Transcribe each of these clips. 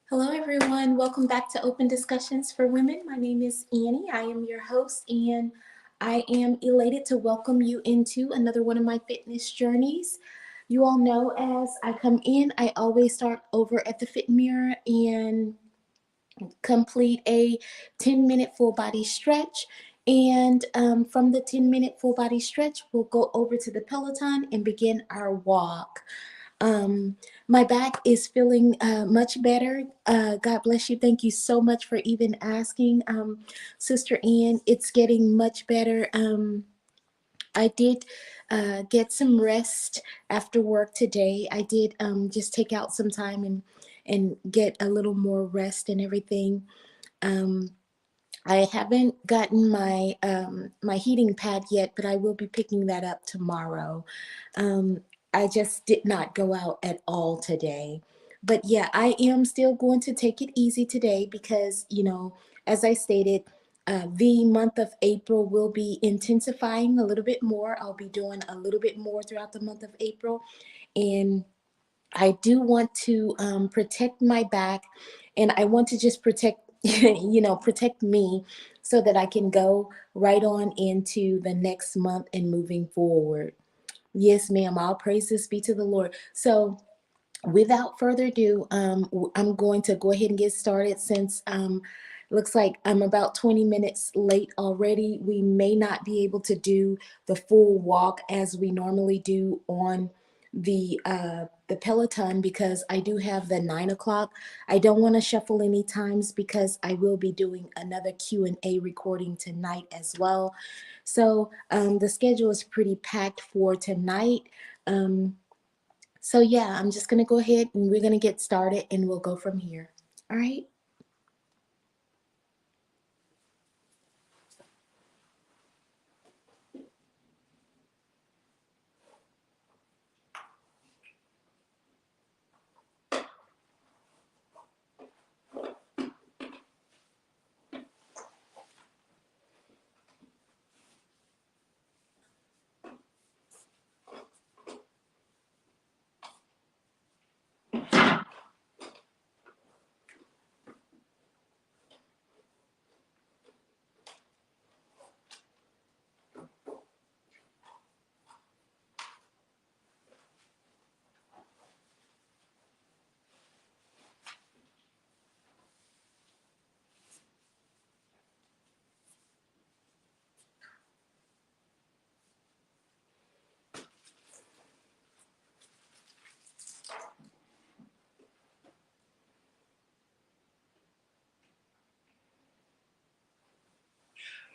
Hello, everyone. Welcome back to Open Discussions for Women. My name is Annie. I am your host, and I am elated to welcome you into another one of my fitness journeys. You all know as I come in, I always start over at the Fit Mirror and complete a 10-minute full body stretch. And from the 10-minute full body stretch, we'll go over to the Peloton and begin our walk. Um, my back is feeling much better. God bless you. Thank you so much for even asking, Sister Ann. It's getting much better. I did get some rest after work today. I did just take out some time and get a little more rest and everything. Um, I haven't gotten my heating pad yet, but I will be picking that up tomorrow. Um, I just did not go out at all today. But yeah, I am still going to take it easy today because, as I stated, the month of April will be intensifying a little bit more. I'll be doing a little bit more throughout the month of April. And I do want to protect my back, and I want to just protect, protect me so that I can go right on into the next month and moving forward. Yes, ma'am. All praises be to the Lord. So, without further ado, I'm going to go ahead and get started since looks like I'm about 20 minutes late already. We may not be able to do the full walk as we normally do on the Peloton because I do have the 9 o'clock. I don't want to shuffle any times because I will be doing another Q&A recording tonight as well. So the schedule is pretty packed for tonight. So yeah, I'm just gonna go ahead and we're gonna get started and we'll go from here. All right.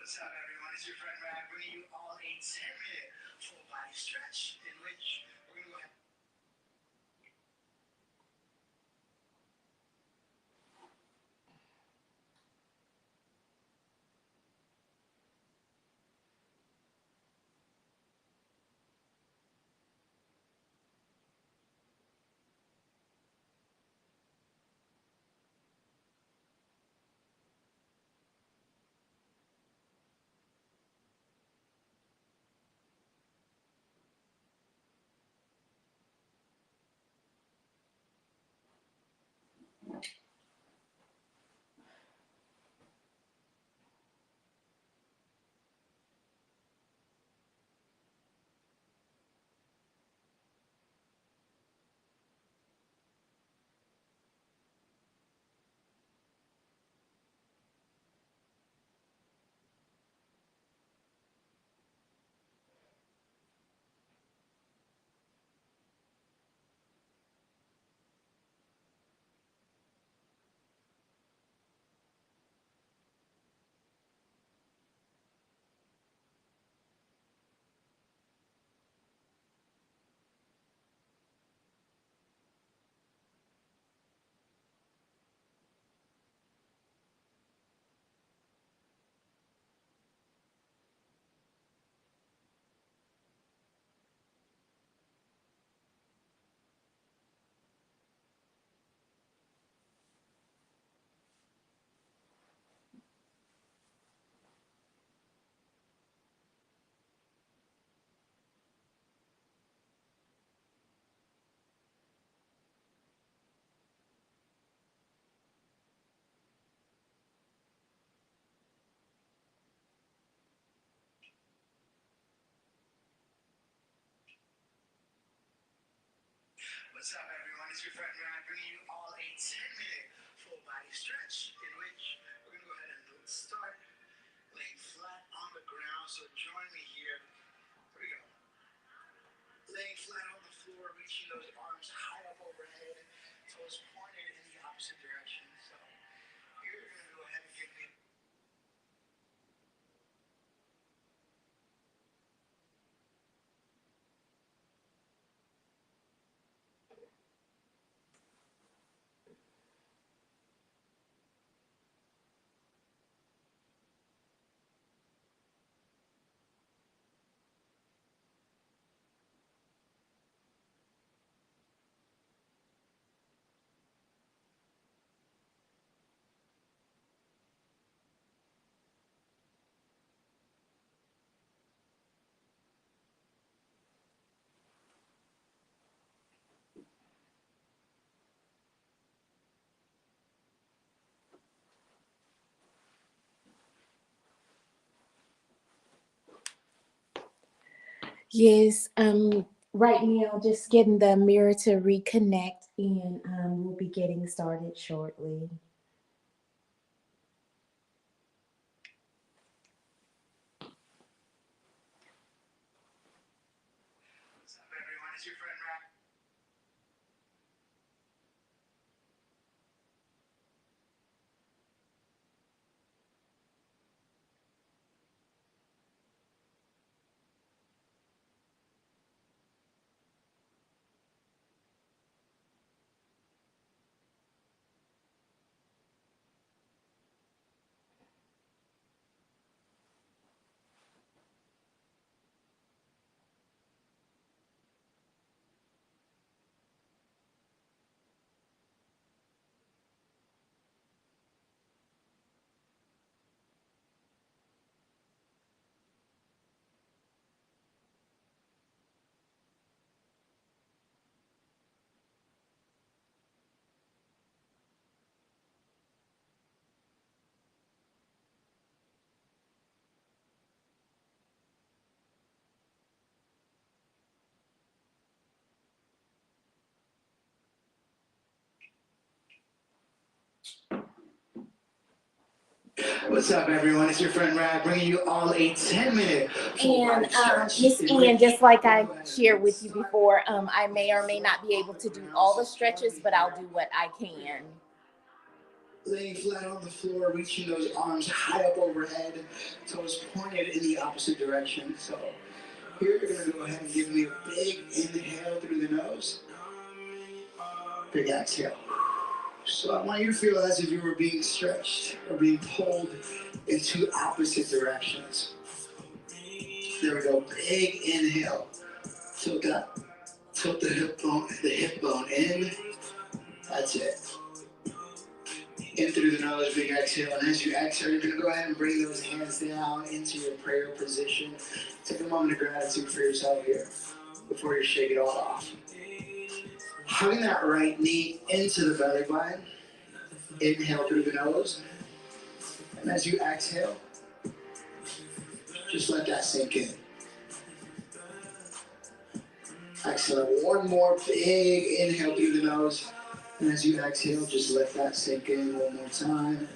What's up, everyone? It's your friend Rad bringing you all a 10-minute full body stretch in which we're going to go ahead. What's up, everyone? It's your friend Ryan bringing you all a 10-minute full body stretch in which we're going to go ahead and start laying flat on the ground. So join me here. Here we go. Laying flat on the floor, reaching those arms high up overhead, toes pointed in the opposite direction. So here you're going to go ahead and give me Yes, right now, just getting the mirror to reconnect, and we'll be getting started shortly. what's up, everyone? It's your friend Ryan. What's up, everyone? It's your friend Ryan bringing you all a 10-minute full And body stretch. Miss Ian, just like I shared with you before, I may or may not be able to do all the stretches, but I'll do what I can. Laying flat on the floor, reaching those arms high up overhead, toes pointed in the opposite direction. So here you're going to go ahead and give me a big inhale through the nose, big exhale. So I want you to feel as if you were being stretched or being pulled in two opposite directions. There we go. Big inhale. Tilt that. Tilt the hip bone in. That's it. In through the nose, big exhale. And as you exhale, you're going to go ahead and bring those hands down into your prayer position. Take a moment of gratitude for yourself here before you shake it all off. Hugging that right knee into the belly button. Inhale through the nose. And as you exhale, just let that sink in. Excellent. One more big inhale through the nose. And as you exhale, just let that sink in one more time.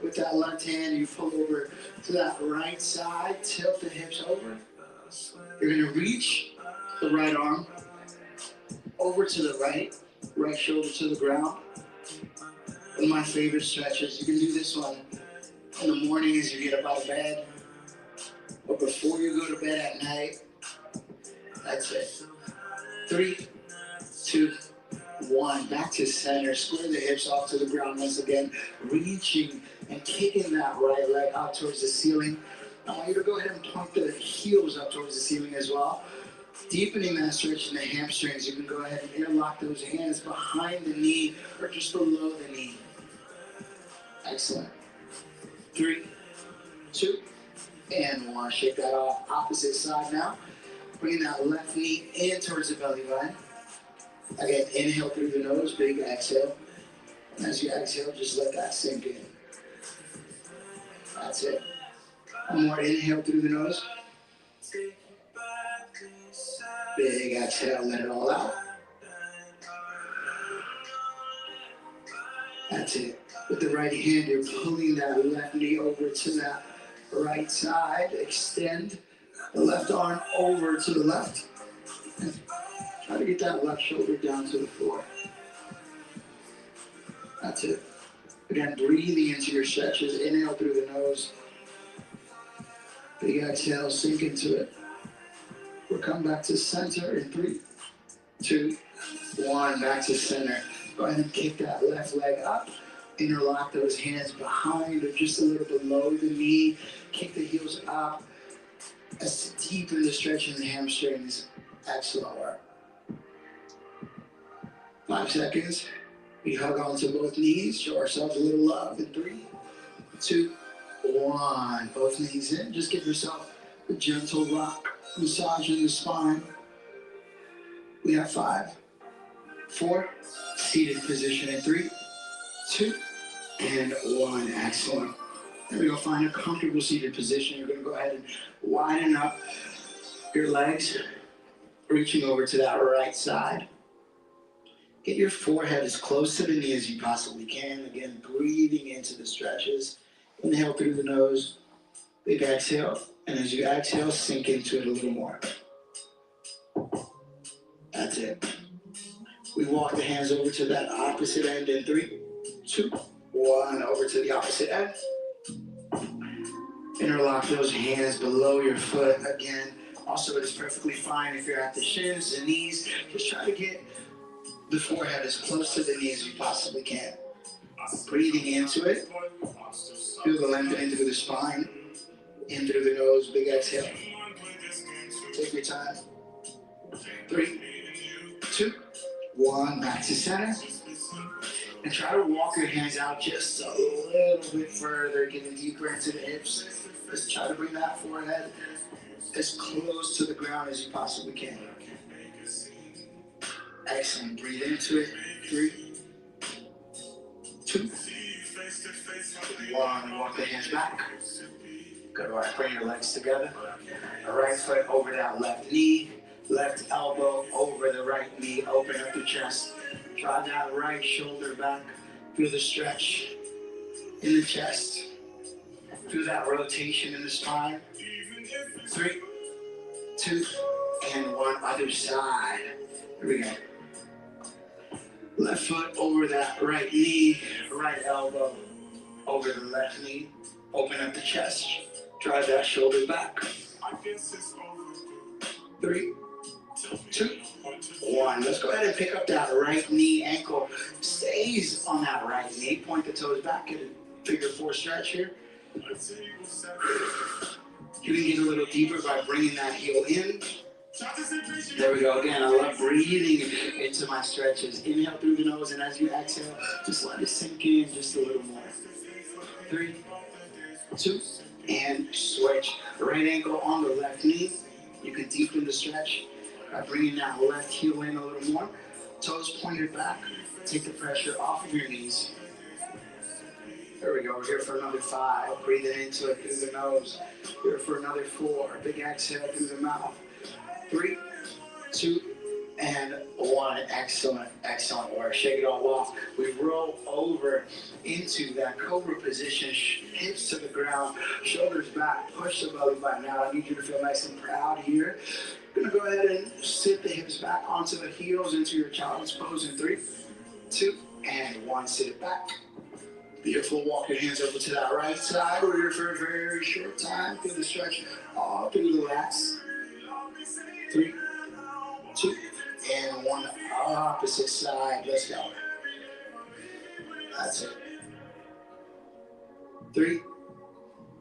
With that left hand, you pull over to that right side, tilt the hips over. You're going to reach the right arm over to the right shoulder to the ground. One of my favorite stretches. You can do this one in the morning as you get up out of bed, or before you go to bed at night. That's it. 3, 2, 1. Back to center. Square the hips off to the ground once again. Reaching and kicking that right leg out towards the ceiling. I want you to go ahead and point the heels up towards the ceiling as well. Deepening that stretch in the hamstrings. You can go ahead and interlock those hands behind the knee or just below the knee. Excellent. 3, 2, and 1. Shake that off. Opposite side now. Bringing that left knee in towards the belly button. Again, inhale through the nose, big exhale. And as you exhale, just let that sink in. That's it. One more inhale through the nose. Big exhale, let it all out. That's it. With the right hand, you're pulling that left knee over to that right side. Extend the left arm over to the left. And try to get that left shoulder down to the floor. That's it. Again, breathing into your stretches. Inhale through the nose. Big exhale, sink into it. We'll come back to center in 3, 2, 1. Back to center. Go ahead and kick that left leg up. Interlock those hands behind or just a little below the knee. Kick the heels up. As deep in the stretch in the hamstrings. Excellent work. 5 seconds. We hug onto both knees. Show ourselves a little love in 3, 2, 1. Both knees in. Just give yourself a gentle rock. Massage in the spine. We have 5, 4. Seated position in 3, 2, and 1. Excellent. There we go. Find a comfortable seated position. You're going to go ahead and widen up your legs, reaching over to that right side. Get your forehead as close to the knee as you possibly can. Again, breathing into the stretches. Inhale through the nose. Big exhale. And as you exhale, sink into it a little more. That's it. We walk the hands over to that opposite end in 3, 2, 1. Over to the opposite end. Interlock those hands below your foot. Again, also it is perfectly fine if you're at the shins, the knees. Just try to get the forehead as close to the knee as you possibly can. Breathing into it. Feel the lengthening through the spine. In through the nose, big exhale. Take your time. 3, 2, 1. Back to center. And try to walk your hands out just a little bit further, getting deeper into the hips. Just try to bring that forehead as close to the ground as you possibly can. Excellent. Breathe into it. 3, 2, 1. Walk the hands back. Good work. Bring your legs together. Right foot over that left knee. Left elbow over the right knee. Open up the chest. Draw that right shoulder back. Feel the stretch in the chest. Feel that rotation in the spine. 3, 2, and 1. Other side. Here we go. Left foot over that right knee. Right elbow over the left knee. Open up the chest. Drive that shoulder back. 3, 2, 1. Let's go ahead and pick up that right knee. Ankle stays on that right knee. Point the toes back. Get a figure 4 stretch here. You can get a little deeper by bringing that heel in. There we go. Again, I love breathing into my stretches. Inhale through the nose, and as you exhale, just let it sink in just a little more. 3, 2, and switch. Right ankle on the left knee. You can deepen the stretch by bringing that left heel in a little more. Toes pointed back. Take the pressure off of your knees. There we go. We're here for another 5. Breathing into it through the nose. Here for another 4. Big exhale through the mouth. 3, 2, and 1. Excellent, excellent work. Shake it all off. We roll over into that cobra position. Hips to the ground, shoulders back. Push the belly button out. I need you to feel nice and proud here. Gonna go ahead and sit the hips back onto the heels into your child's pose in 3, 2, and 1. Sit it back. Beautiful. Walk your hands over to that right side. We're here for a very short time. Feel the stretch all through the lats. 3, 2, and 1. Opposite side. Let's go. That's it. 3,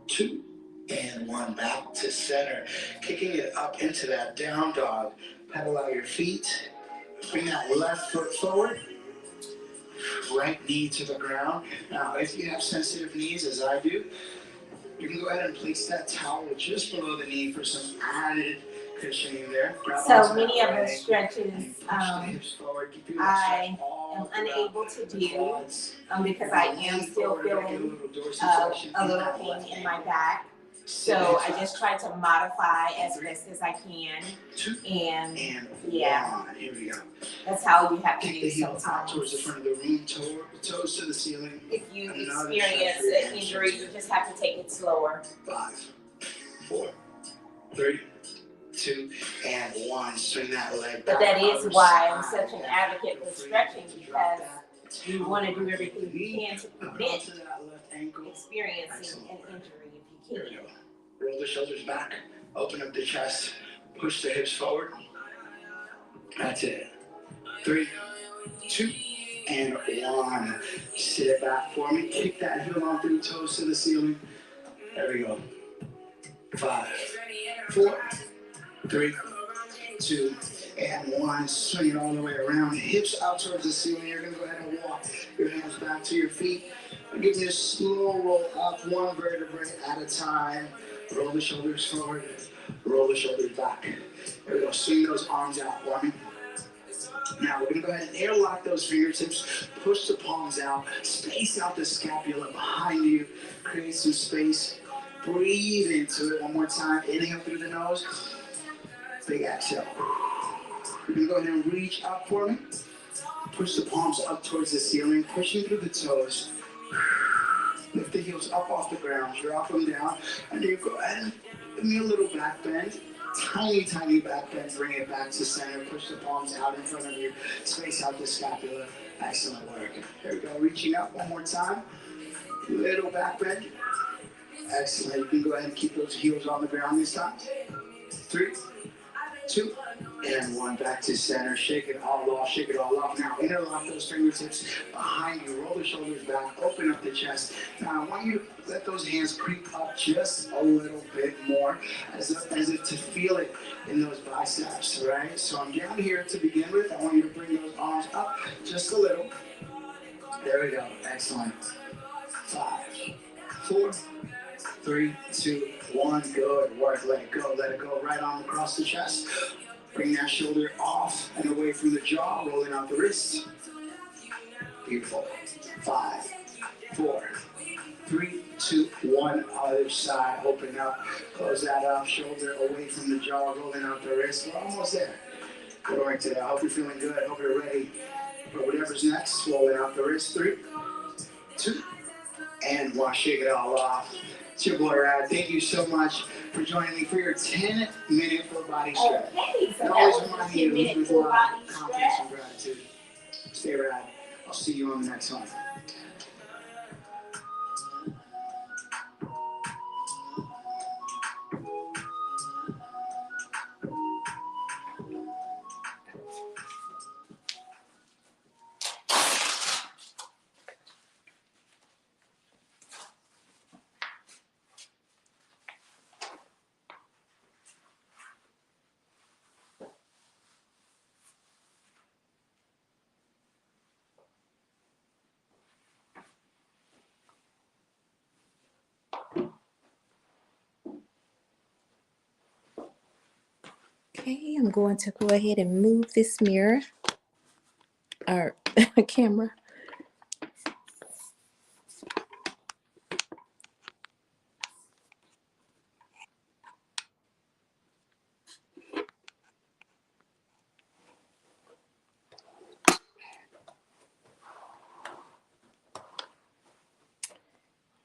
2, and 1. Back to center. Kicking it up into that down dog. Pedal out your feet. Bring that left foot forward. Right knee to the ground. Now, if you have sensitive knees, as I do, you can go ahead and place that towel just below the knee for some added cushioning there. So many of those stretches I am unable to do because I am still feeling a little pain in my back. So I just try to modify as best as I can. And yeah, here we go. That's how you have to Kick do the heel out sometimes. towards the front of the room, toes to the ceiling. If you experience an injury, you just have to take it slower. 5, 4, 3, 2, and 1. Swing that leg back. But that is why I'm such an advocate for stretching, because we want to do everything we can to prevent experiencing an injury if you can. Roll the shoulders back, open up the chest, push the hips forward. That's it. 3, 2, and 1. Sit it back for me. Kick that heel on through, toes to the ceiling. There we go. 5, 4, 3, 2, and 1. Swing it all the way around. Hips out towards the ceiling. You're going to go ahead and walk your hands back to your feet. Give me a slow roll up, one vertebrae at a time. Roll the shoulders forward. Roll the shoulders back. There we go. Swing those arms out for me. Now we're going to go ahead and airlock those fingertips. Push the palms out. Space out the scapula behind you. Create some space. Breathe into it one more time. Inhale through the nose. Big exhale. You're going to go ahead and reach up for me. Push the palms up towards the ceiling. Pushing through the toes. Lift the heels up off the ground. Drop them down. And you go ahead and give me a little back bend. Tiny, tiny back bend. Bring it back to center. Push the palms out in front of you. Space out the scapula. Excellent work. There we go. Reaching up one more time. Little back bend. Excellent. You can go ahead and keep those heels on the ground this time. 3, 2, and 1. Back to center. Shake it all off. Shake it all off. Now interlock those fingertips behind you. Roll the shoulders back. Open up the chest. Now I want you to let those hands creep up just a little bit more, as if to feel it in those biceps, right? So I'm down here to begin with. I want you to bring those arms up just a little. There we go. Excellent. 5, 4, 3, 2, 1. Good work. Let it go. Let it go. Right arm across the chest. Bring that shoulder off and away from the jaw. Rolling out the wrist. Beautiful. 5, 4, 3, 2, 1. Other side. Open up. Close that up. Shoulder away from the jaw. Rolling out the wrist. We're almost there. Good work today. I hope you're feeling good. I hope you're ready for whatever's next. Rolling out the wrist. 3, 2, and 1. Shake it all off. It's your boy Rad. Thank you so much for joining me for your 10-minute full body stretch. Okay, so and that always was remind a you to 10-minute leave with a full lot body of confidence and stretch. gratitude. Stay rad. I'll see you on the next one. Okay, I'm going to go ahead and move this mirror or camera.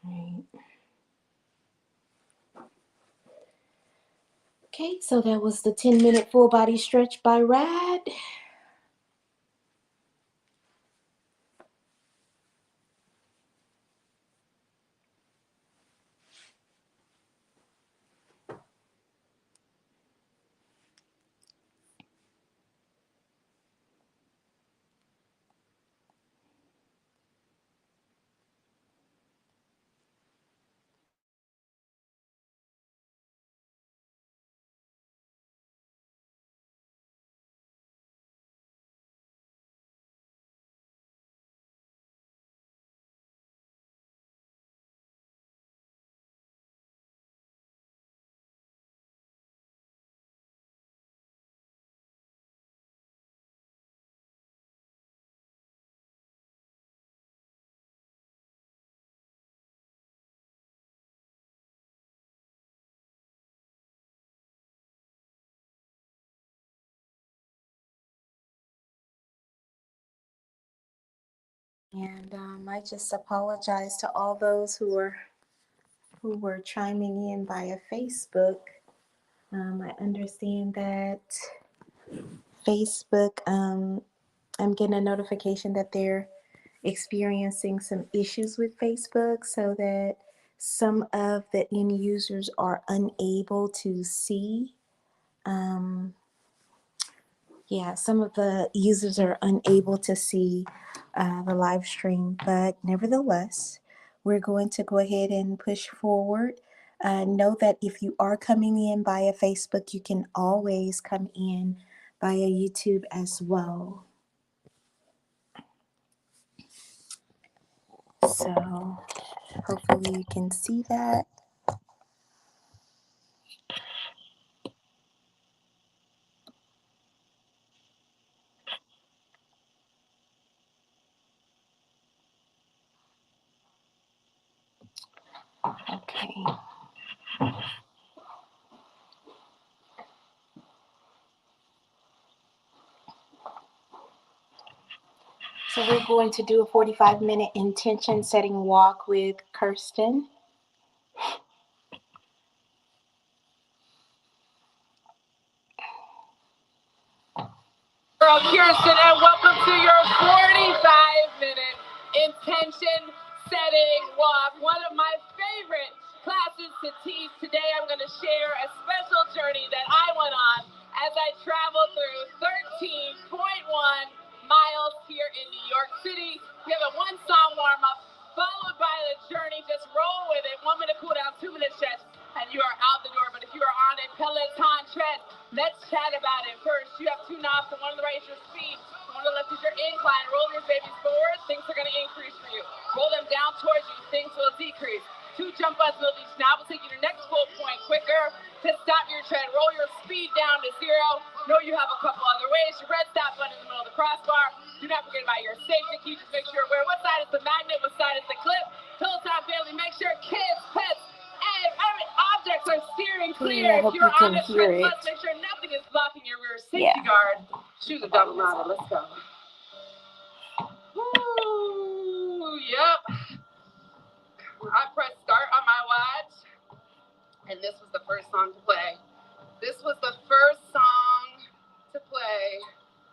Right. Okay, so that was the 10-minute full body stretch by Rad. And I just apologize to all those who were chiming in via Facebook. I understand that Facebook, I'm getting a notification that they're experiencing some issues with Facebook, so that some of the end users are unable to see. Some of the users are unable to see the live stream, but nevertheless, we're going to go ahead and push forward. Know that if you are coming in via Facebook, you can always come in via YouTube as well. So hopefully you can see that. Okay. So we're going to do a 45-minute intention setting walk with Kirsten. Girl Kirsten, and welcome to your 45-minute intention setting walk. One of my favorite classes to teach. Today I'm going to share a special journey that I went on as I traveled through 13.1 miles here in New York City. We have a one-song warm-up followed by the journey. Just roll with it. 1 minute cool down, 2 minute stretch, and you are out the door. But if you are on a Peloton tread, let's chat about it. First, you have 2 knobs, and one on the right is your speed, one on the left is your incline. Roll your babies forward, things are going to increase for you. Roll them down towards you, things will decrease. 2 jump buttons will each knob will take you to the next full point quicker. To stop your tread, roll your speed down to 0. Know you have a couple other ways. Your red stop button in the middle of the crossbar. Do not forget about your safety key. Just make sure you're aware what side is the magnet, what side is the clip. Peloton family, make sure kids, pets, and every objects are steering clear. I hope If you're you can on a hear trip it. bus, make sure nothing is blocking your rear safety guard. Shoes are double knotted. Let's go. Woo, yep. I pressed start on my watch, and this was the first song to play. This was the first song to play.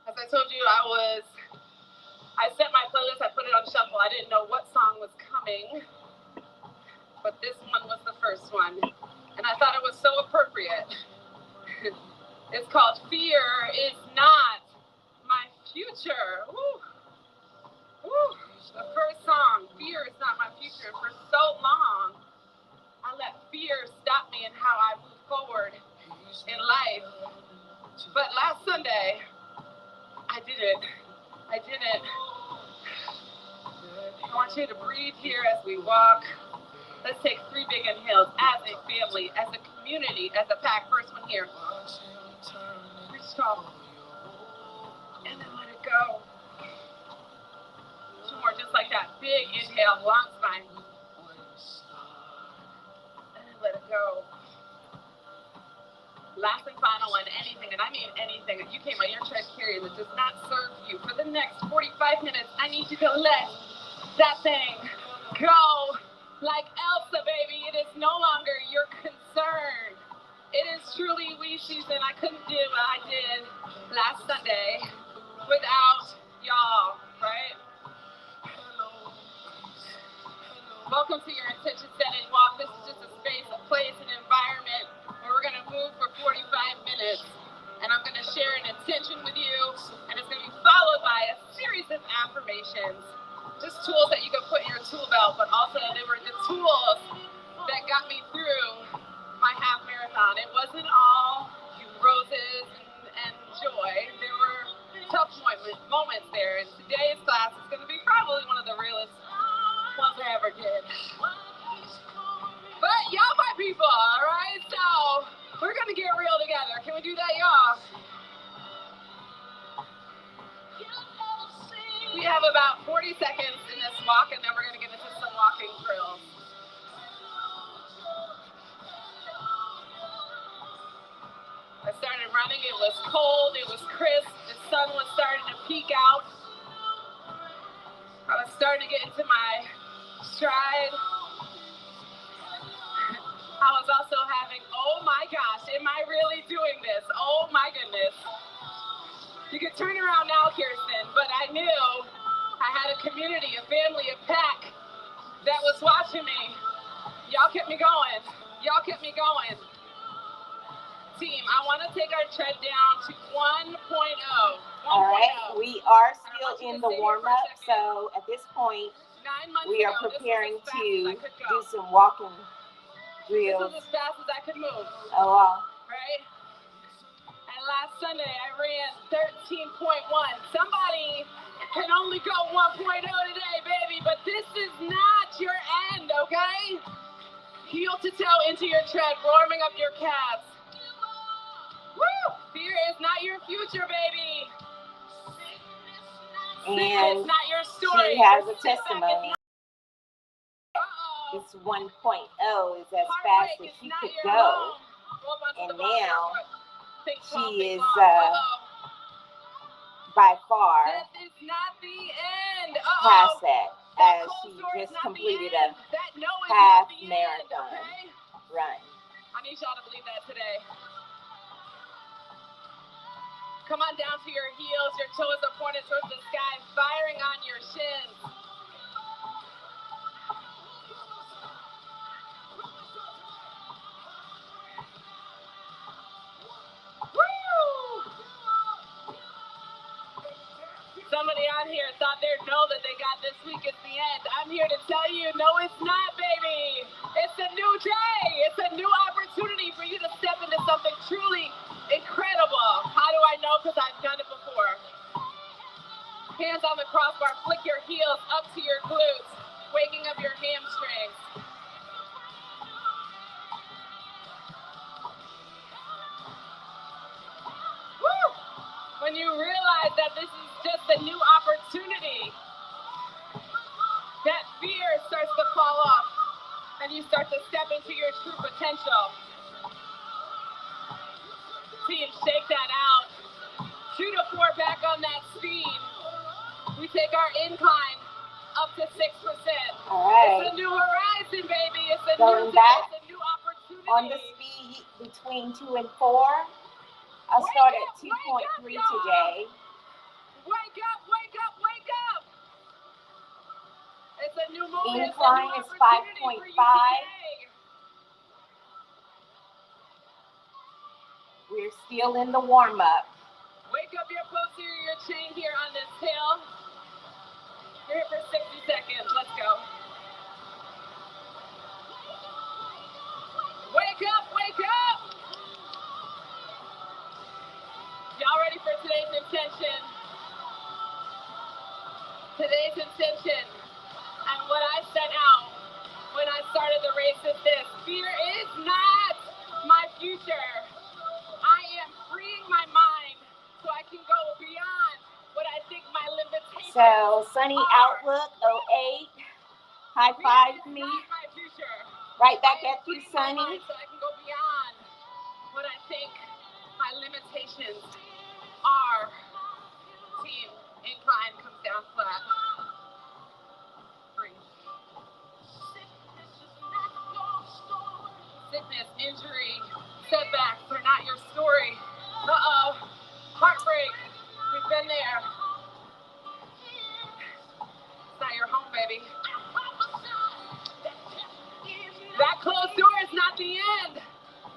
As I told you, I set my playlist, I put it on shuffle. I didn't know what song was coming, but this one was the first one. And I thought it was so appropriate. It's called Fear Is Not My Future. Woo. Woo. The first song, Fear Is Not My Future. For so long, I let fear stop me in how I move forward in life. But last Sunday, I didn't. I want you to breathe here as we walk. Let's take 3 big inhales as a family, as a community, as a pack. First one here. Breathe strong. And then let it go. 2 more just like that. Big inhale, long spine. And then let it go. Last and final one, anything, and I mean anything, if you came on your tread carrier that does not serve you for the next 45 minutes, I need you to let that thing go. Like Elsa, baby, it is no longer your concern. It is truly we season. I couldn't do what I did last Sunday without y'all, right? Welcome to your intention setting walk. This is just a space, a place, an environment where we're going to move for 45 minutes. And I'm going to share an intention with you, and it's going to be followed by a series of affirmations. Just tools that you can put in your tool belt, but also they were the tools that got me through my half marathon. It wasn't all roses and joy. There were tough moments there. And today's class is going to be probably one of the realest ones I ever did. But y'all my people, all right? So we're going to get real together. Can we do that, y'all? We have about 40 seconds in this walk, and then we're going to get into some walking drills. I started running. It was cold. It was crisp. The sun was starting to peek out. I was starting to get into my stride. I was also having, oh my gosh, am I really doing this? Oh my goodness. You can turn around now, Kirsten, but I knew I had a community, a family, a pack that was watching me. Y'all kept me going. Y'all kept me going. Team, I want to take our tread down to 1.0. All right, we are still in the warm-up, so at this point, we are preparing to do some walking drills. This was as fast as I could move. Oh, wow. Right? And last Sunday, I ran 13.1. Somebody can only go 1.0 today, baby, but this is not your end, okay? Heel to toe into your tread, warming up your calves. Woo! Fear is not your future, baby. And it's not your story. she has a testimony. Uh-oh. This 1.0 is as fast as she could go. And now she is by far this is not the end. past that as she just completed a half marathon run. I need y'all to believe that today. Come on down to your heels, your toes are pointed towards the sky, firing on your shins. Woo! Somebody on here thought they'd know that they got this week as the end. I'm here to tell you, no, it's not, baby. It's a new day. It's a new opportunity for you to step into something truly incredible. How do I know? Because I've done it before. Hands on the crossbar, flick your heels up to your glutes, waking up your hamstrings. Woo! When you realize that this is just a new opportunity, that fear starts to fall off, and you start to step into your true potential. Team, shake that out. 2 to 4 back on that speed. We take our incline up to 6%. All right. It's a new horizon, baby. It's a Going new day. back It's a new opportunity. on the speed between 2 and 4. I'll start at 2.3 today. Wake up, wake up, wake up. It's a new moment. Incline is 5.5. We're still in the warm-up. Wake up your posterior chain here on this hill. You're here for 60 seconds. Let's go. Wake up, wake up. Y'all ready for today's intention? Today's intention and what I set out when I started the race is this: fear is not my future. I am freeing my mind so I can go beyond what I think my limitations So, Sunny are. Outlook 08. High five me. Right back at you, Sunny. So I can go beyond what I think my limitations are. Team, incline comes down flat. Breathe. Sickness, injury, setbacks are not your story. Uh-oh. Heartbreak. We've been there. It's not your home, baby. That closed door is not the end.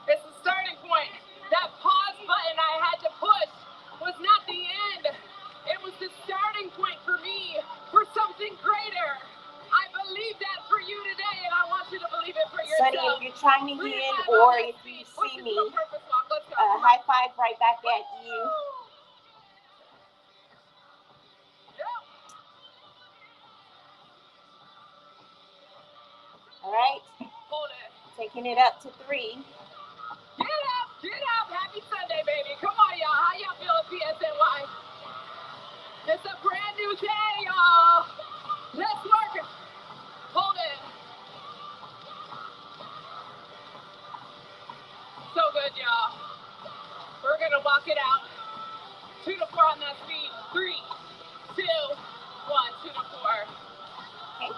It's the starting point. That pause button I had to push was not the end. It was the starting point for me for something greater. I believe that for you today, and I want you to believe it for yourself. Sunny, if you're chiming in or if you see me, high five right back at you. All right. Hold it. Taking it up to 3. Get up, get up. Happy Sunday, baby. Come on, y'all. How y'all feeling, PSNY? It's a brand new day, y'all. Let's work it. Hold it. So good, y'all. We're going to walk it out. 2 to 4 on that speed. 3, 2, 1, 2 to 4. Okay.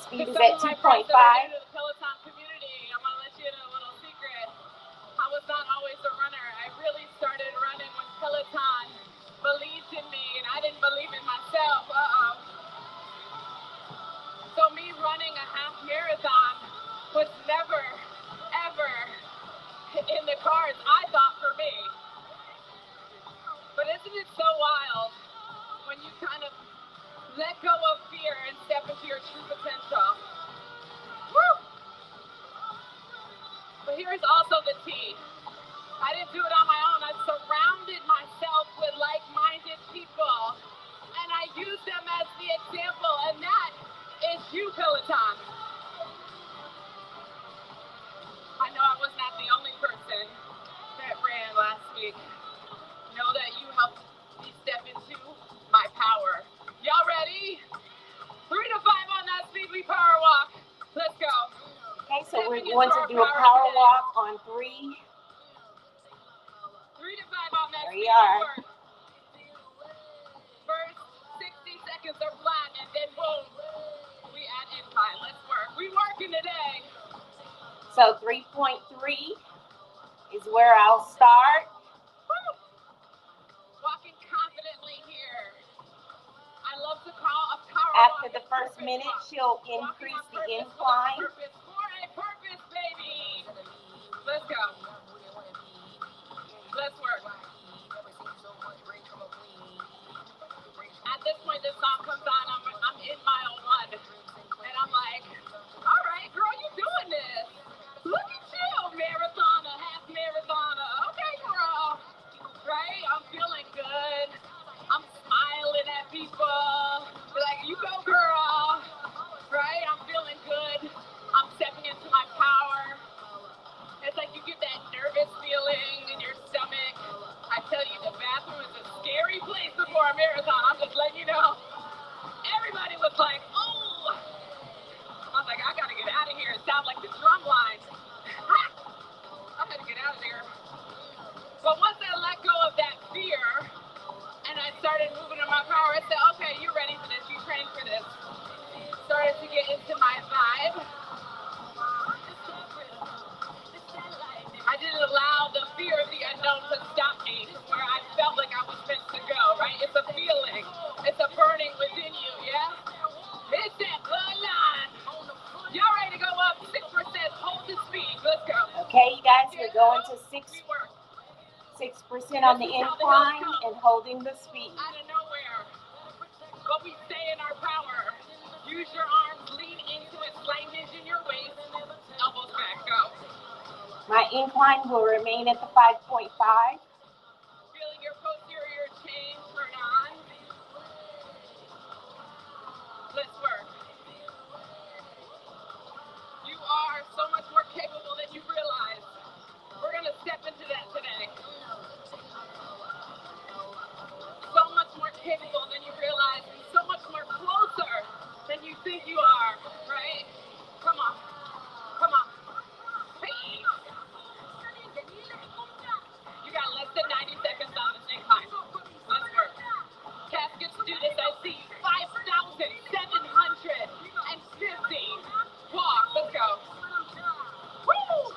Speed is Some at of my 2.5. friends that are new to the Peloton community, I'm going to let you in a little secret. I was not always a runner. I really started running when Peloton believed in me, and I didn't believe in myself. So me running a half marathon was never, ever in the cards, I thought, for me. But isn't it so wild when you kind of let go of fear and step into your true potential? Woo! But here's also the T. I didn't do it on my own. I surrounded myself with like-minded people, and I used them as the example, and that is you, Peloton. I know I was not the only person that ran last week. Know that you helped me step into my power. Y'all ready? 3 to 5 on that Speedly Power Walk. Let's go. Okay, so we're going to do a power walk on 3. 3 to 5 on that. There you are. First 60 seconds are flat, and then boom, we add incline. Let's work. We working today. So 3.3 is where I'll start. Woo! Walking confidently here. I love to call a power After walk the first minute, she'll increase the incline. Purpose for a purpose, baby. Let's go. Let's work. At this point, this song comes on. I'm in mile 1, and I'm like, all right, girl, you doing this. Look at you, marathoner, half marathoner. Okay, girl. Right? I'm feeling good. I'm smiling at people. They're like, you go, girl. Right? I'm feeling good. I'm stepping into my power. It's like you get that nervous feeling in your stomach. I tell you, the bathroom is a scary place before a marathon. I'm just letting you know. Everybody was like, oh. I was like, I gotta get out of here. It sounds like the drum line. I gotta get out of there. But once I let go of that fear and I started moving in my power, I said, okay, you're ready for this. You trained for this. Started to get into my vibe. I didn't allow the fear of the unknown to stop me from where I felt like I was meant to go, right? It's a feeling. It's a burning within you, yeah? Hit that bloodline. Y'all ready to go up 6%? Hold the speed. Let's go. Okay, you guys, we're going to 6% on the incline and holding the speed. Out of nowhere. But we stay in our power. Use your arms, lean into it, slight hinge in your waist, elbows back, go. My incline will remain at the 5.5. Feeling your posterior chain turn on. Let's work. You are so much more capable than you realize. We're gonna step into that today. So much more capable than you realize, and so much more closer than you think you are, right? Come on. Come on. Hey. You got less than 90 seconds on this incline. Let's work. Caskets do this. I see 5,750. Walk. Let's go. Woo!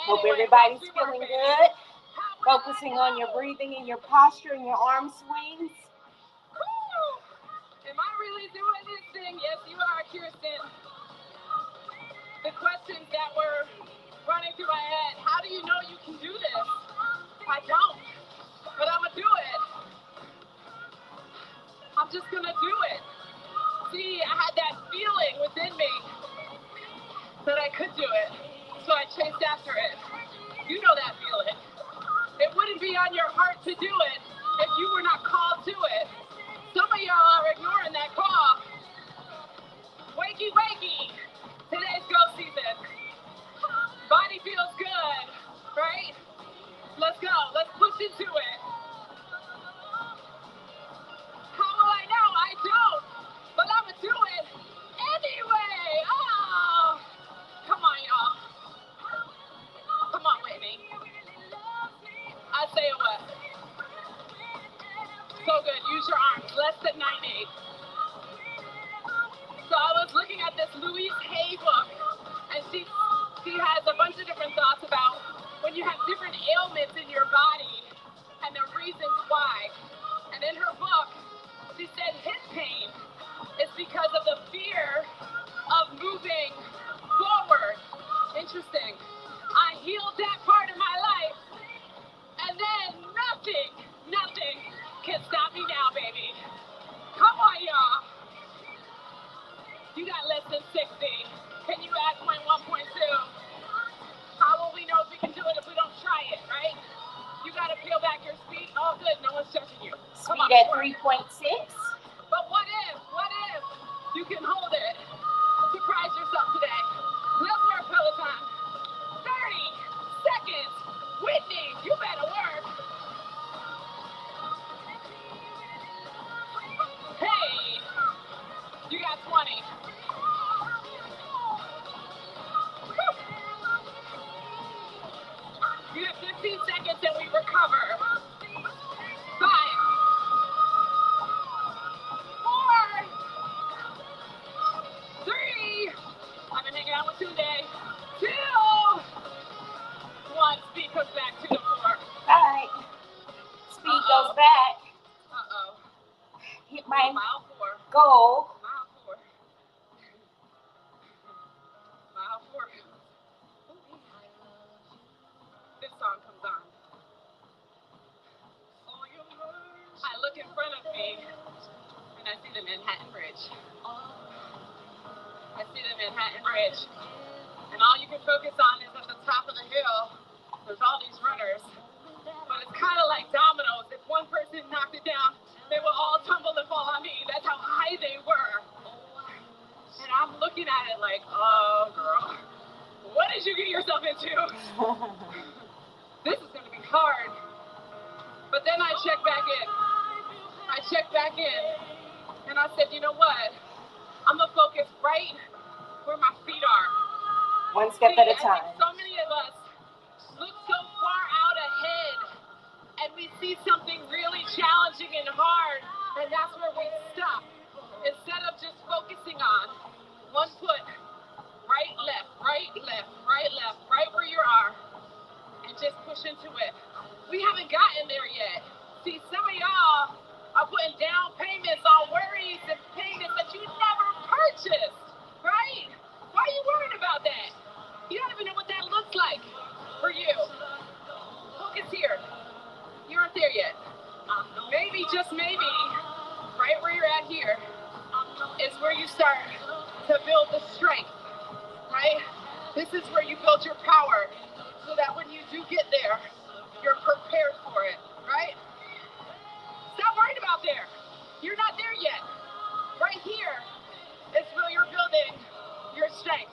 Hope everybody's feeling good. Focusing on your breathing and your posture and your arm swings. Am I really doing this thing? Yes, you are, Kirsten. The questions that were running through my head. How do you know you can do this? I don't, but I'm gonna do it. I'm just gonna do it. See, I had that feeling within me that I could do it, so I chased after it. You know that feeling. It wouldn't be on your heart to do it if you were not called to it. Some of y'all are ignoring that call. Wakey, wakey. Today's go season. Body feels good, right? Let's go. Let's push into it. How will I know? I don't. But I'm going to do it anyway. Oh. Come on, y'all. Come on, Whitney. I say it what? So good. Use your arms. Less than 90. So I was looking at this Louise Hay book, and she has a bunch of different thoughts about when you have different ailments in your body and the reasons why. And in her book, she said hip pain is because of the fear of moving forward. Interesting. I healed that part of my life, and then nothing can stop me now, baby. Come on, y'all. You got less than 60. Can you add 0.1, 0.2? How will we know if we can do it if we don't try it, right? You got to peel back your speed. Oh, good. No one's judging you. Come Speed on. at 3.6. But what if you can hold it? Surprise yourself today. Let's work, Peloton. 30 seconds. Whitney, you better work. Hey, you got 20. You have 15 seconds and we recover. 5, 4, 3. I've been hanging out with Tunde. 2, 1. Speed comes back to the 4. All right. Speed goes back. Uh-oh. Hit my Mile 4. goal. Mile 4. Mile 4. This song comes on. I look in front of me and I see the Manhattan Bridge. I see the Manhattan Bridge. And all you can focus on is at the top of the hill, there's all these runners. But it's kind of like dominoes. If one person knocked it down, they will all tumble and fall on me. That's how high they were. And I'm looking at it like, oh, girl, what did you get yourself into? This is going to be hard. But then I checked back in. And I said, you know what? I'm going to focus right where my feet are. One step at a time. I think so many of us look so far out ahead and we see something really challenging and hard, and that's where we stop. Instead of just focusing on one foot, right, left, right where you are, and just push into it. We haven't gotten there yet. See, some of y'all are putting down payments on worries and payments that you never purchased, right? Why are you worried about that? You don't even know what that looks like for you. Focus here. You aren't there yet. Maybe, just maybe, right where you're at here is where you start to build the strength, right? This is where you build your power so that when you do get there, you're prepared for it, right? Stop worrying about there. You're not there yet. Right here is where you're building your strength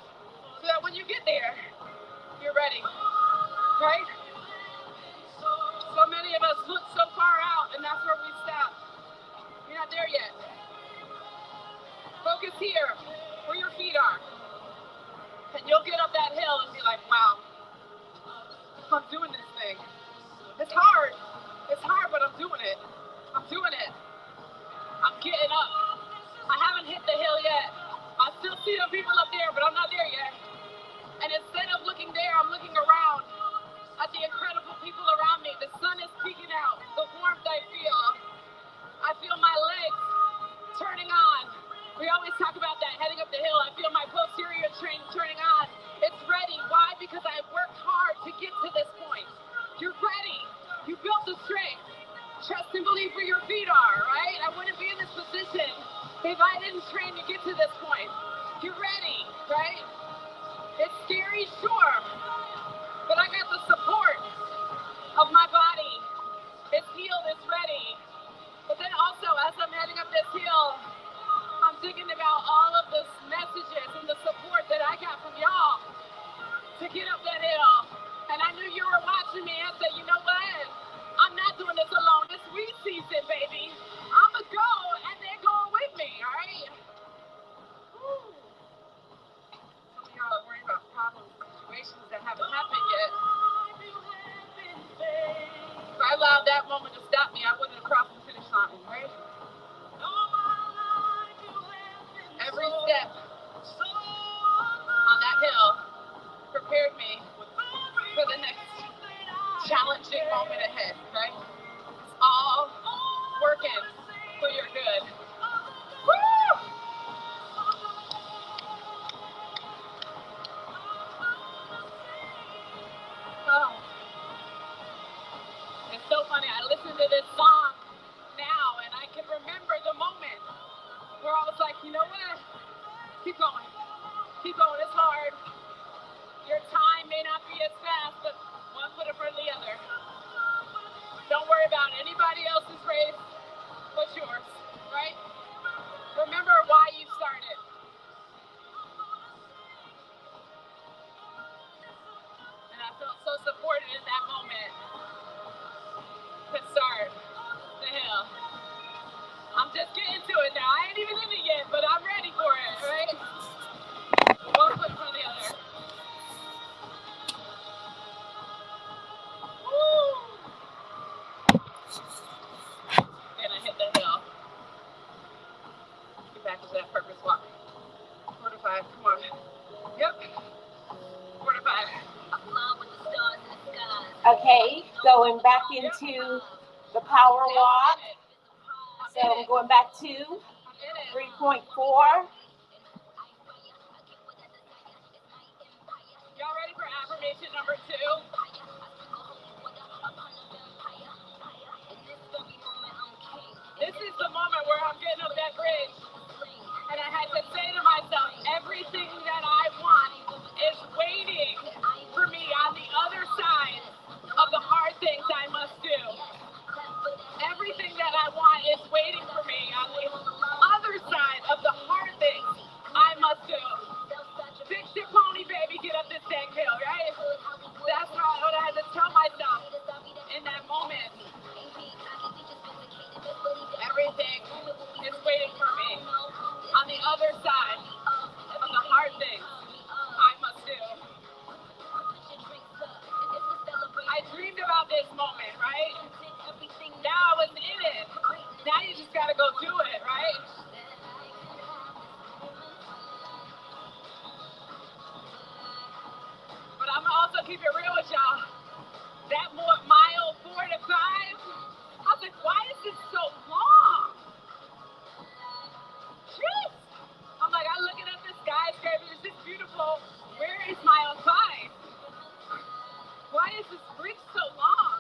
so that when you get there, you're ready, right? So many of us look so far out, and that's where we stop. You're not there yet. Focus here, where your feet are. And you'll get up that hill and be like, wow, I'm doing this thing. It's hard, but I'm doing it. I'm getting up. I haven't hit the hill yet. I still see the people up there, but I'm not there yet. And instead of looking there, I'm looking around. very sure that I got the support of my body. It's healed, it's ready. But then also, as I'm heading up this hill, I'm thinking about all of the messages and the support that I got from y'all to get up that hill. And I knew you were watching me. I said, you know what? I'm not doing this alone. It's weed season, baby. I'm going to go, and they're going with me, all right? Woo. Some of y'all are worried about problems, situations that haven't happened yet. If I allowed that moment to stop me, I wouldn't have crossed the finish line, right? Every step on that hill prepared me for the next challenging moment ahead, right? It's all working for your good. Woo! Oh. It's so funny. I listen to this song now, and I can remember the moment where I was like, you know what? Keep going. Keep going. It's hard. Your time may not be as fast, but one foot in front of the other. Don't worry about anybody else's race but yours, right? Remember why you started. And I felt so supported in that moment to start the hill. I'm just getting to it now. I ain't even in it yet, but I'm ready for it, right? One foot in front of the other. Woo! And I hit the hill. Get back to that purpose walk. 4 to 5, come on. Yep. 4 to 5. Okay, going back into the power walk. So I'm going back to 3.4. Y'all ready for affirmation number 2? This is the moment where I'm getting up that bridge. And I had to say to myself, everything that I want is waiting for me on the other side of the hard things I must do. Everything that I want is waiting for me on the other side of the hard things I must do. Fix your pony, baby, get up this dang hill, right? That's what I had to tell myself in that moment. Everything is waiting for me on the other side of the hard things I must do. I dreamed about this moment, right? Now I was in it. Now you just gotta go do it, right? But I'm gonna also keep it real with y'all. That mile 4 to 5, I was like, why is this so long? Jeez. I'm like, I'm looking at the skyscraper. It's just beautiful. Where is mile 5? Why is this bridge so long?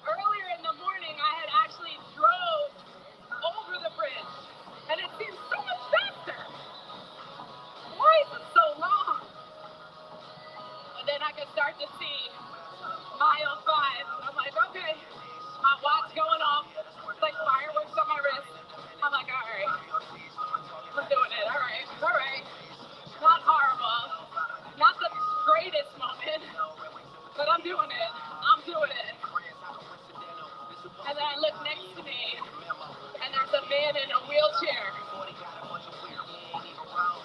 Earlier in the morning, I had actually drove over the bridge, and it seems so much faster. Why is it so long? And then I could start to see mile 5. I'm like, okay, my watch going off. It's like fireworks on my wrist. I'm like, all right, I'm doing it. All right. Not horrible, not the greatest moment, but I'm doing it. And then I look next to me, and there's a man in a wheelchair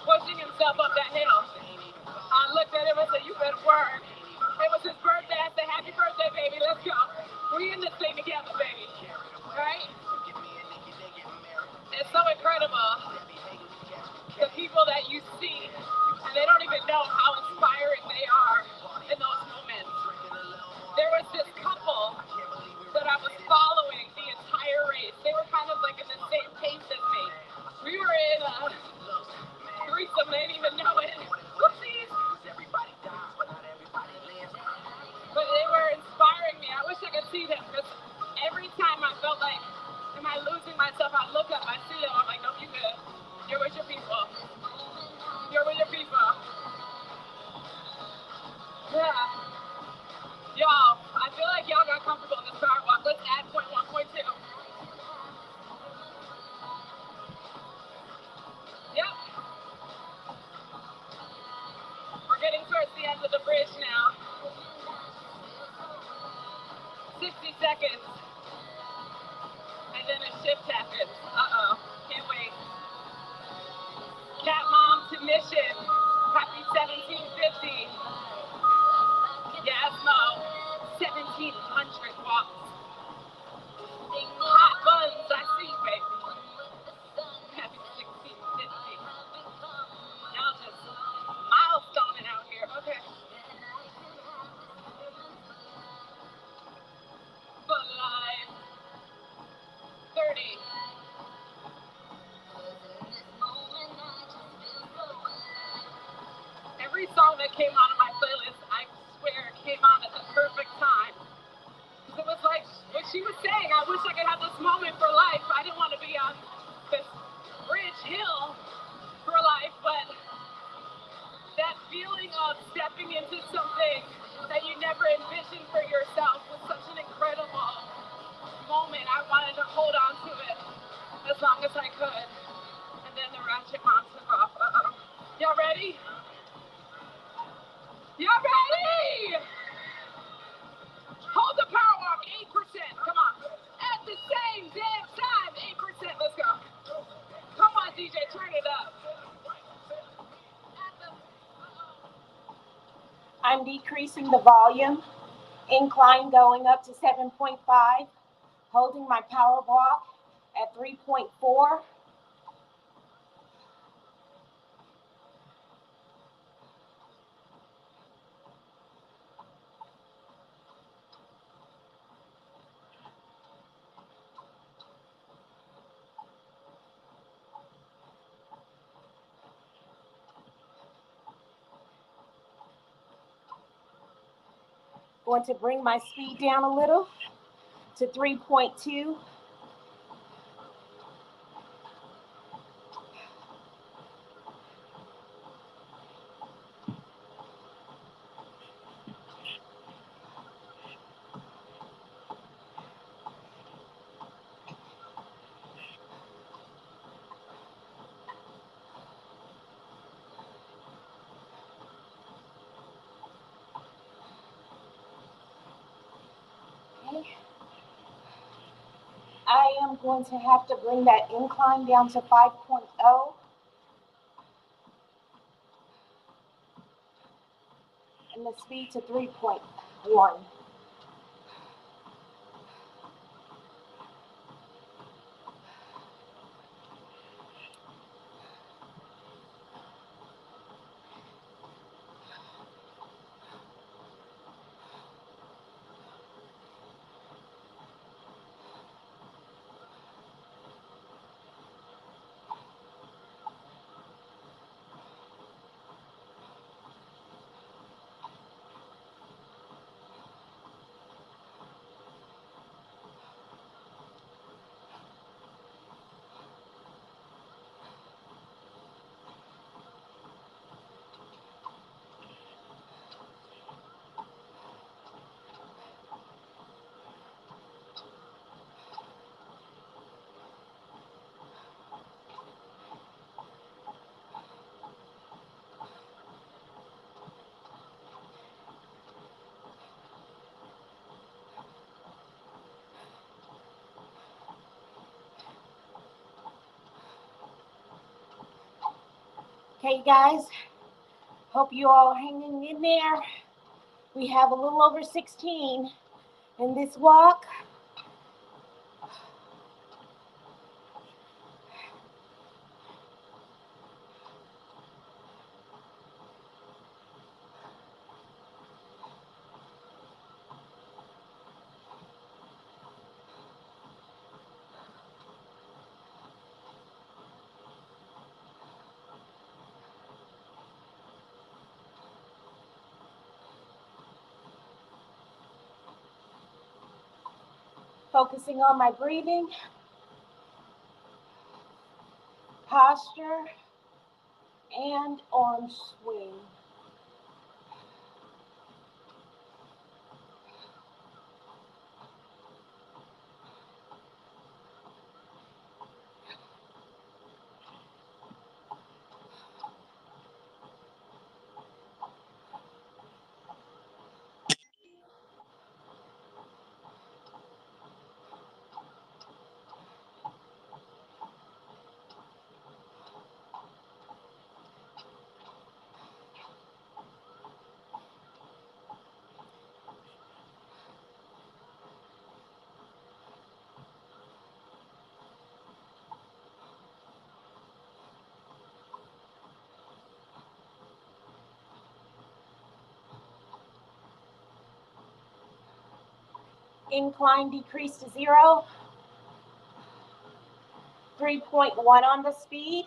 pushing himself up that hill. I looked at him and said, you better work. It was his birthday. I said, happy birthday, baby. Let's go. We in this thing together, baby. Right? It's so incredible. The people that you see, and they don't even know how inspiring they are in those moments. There was this couple that I was following the entire race. They were kind of like in the same pace as me. We were in a threesome, they didn't even know it. Whoopsies! But they were inspiring me. I wish I could see them, because every time I felt like, am I losing myself? I look up, I see them, I'm like, no, you good. You're with your people. You're with your people. comfortable in this power walk. Let's add point 1, point 2. Yep. We're getting towards the end of the bridge now. 60 seconds. And then a shift happens. Uh-oh. Can't wait. Cat Mom to Mission. Happy 1750. Yes, Mo. 1,700 walks. Hot buns, I see, baby. Happy 1650. Y'all just milestoning out here. Okay. But live. 30. Every song that came on my playlist, I swear, came on at the perfect time. It was like what she was saying, I wish I could have this moment for life. I didn't want to be on this bridge hill for life, but that feeling of stepping into something that you never envisioned for yourself was such an incredible moment. I wanted to hold on to it as long as I could. And then the ratchet mom took off. Uh-oh. Y'all ready? Y'all ready? Hold the power walk, 8%. Come on. At the same damn time, 8%. Let's go. Come on, DJ, turn it up. I'm decreasing the volume. Incline going up to 7.5. Holding my power walk at 3.4. Going to bring my speed down a little to 3.2. I am going to have to bring that incline down to 5.0. And the speed to 3.1. Okay, guys, hope you all are hanging in there. We have a little over 16 in this walk. Focusing on my breathing, posture, and arm swing. Incline decrease to 0. 3.1 on the speed.